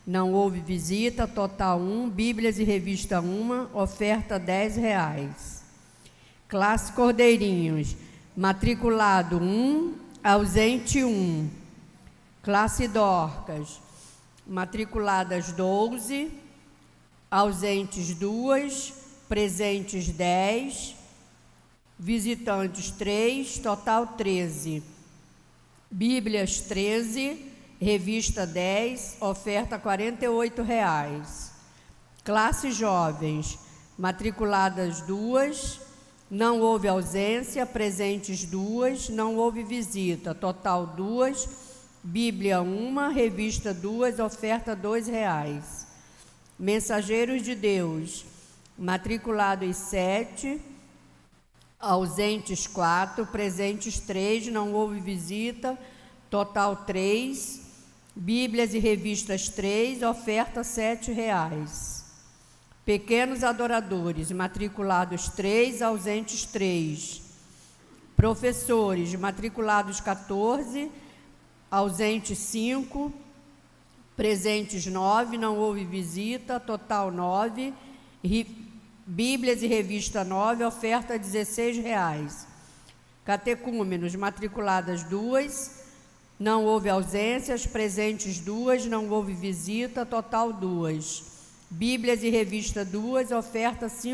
Não houve visita, total 1, Bíblias e revista 1, oferta R$ 10,00. Classe Cordeirinhos, matriculado 1, ausente 1. Classe Dorcas, matriculadas 12, ausentes 2, presentes 10, visitantes 3, total 13. Bíblias 13, revista 10, oferta R$ 48,00. Classe Jovens, matriculadas 2, não houve ausência, presentes 2, não houve visita, total 2, Bíblia 1, revista 2, oferta R$ 2,00. Mensageiros de Deus, matriculados 7, ausentes 4, presentes 3, não houve visita, total 3, Bíblias e revistas 3, oferta R$ 7,00. Pequenos adoradores, matriculados 3, ausentes 3. Professores, matriculados 14, ausentes 5, presentes 9, não houve visita, total 9, Bíblias e revista 9, oferta R$ 16,00. Catecúmenos, matriculadas 2, não houve ausências, presentes 2, não houve visita, total 2. Bíblias e revista 2, oferta R$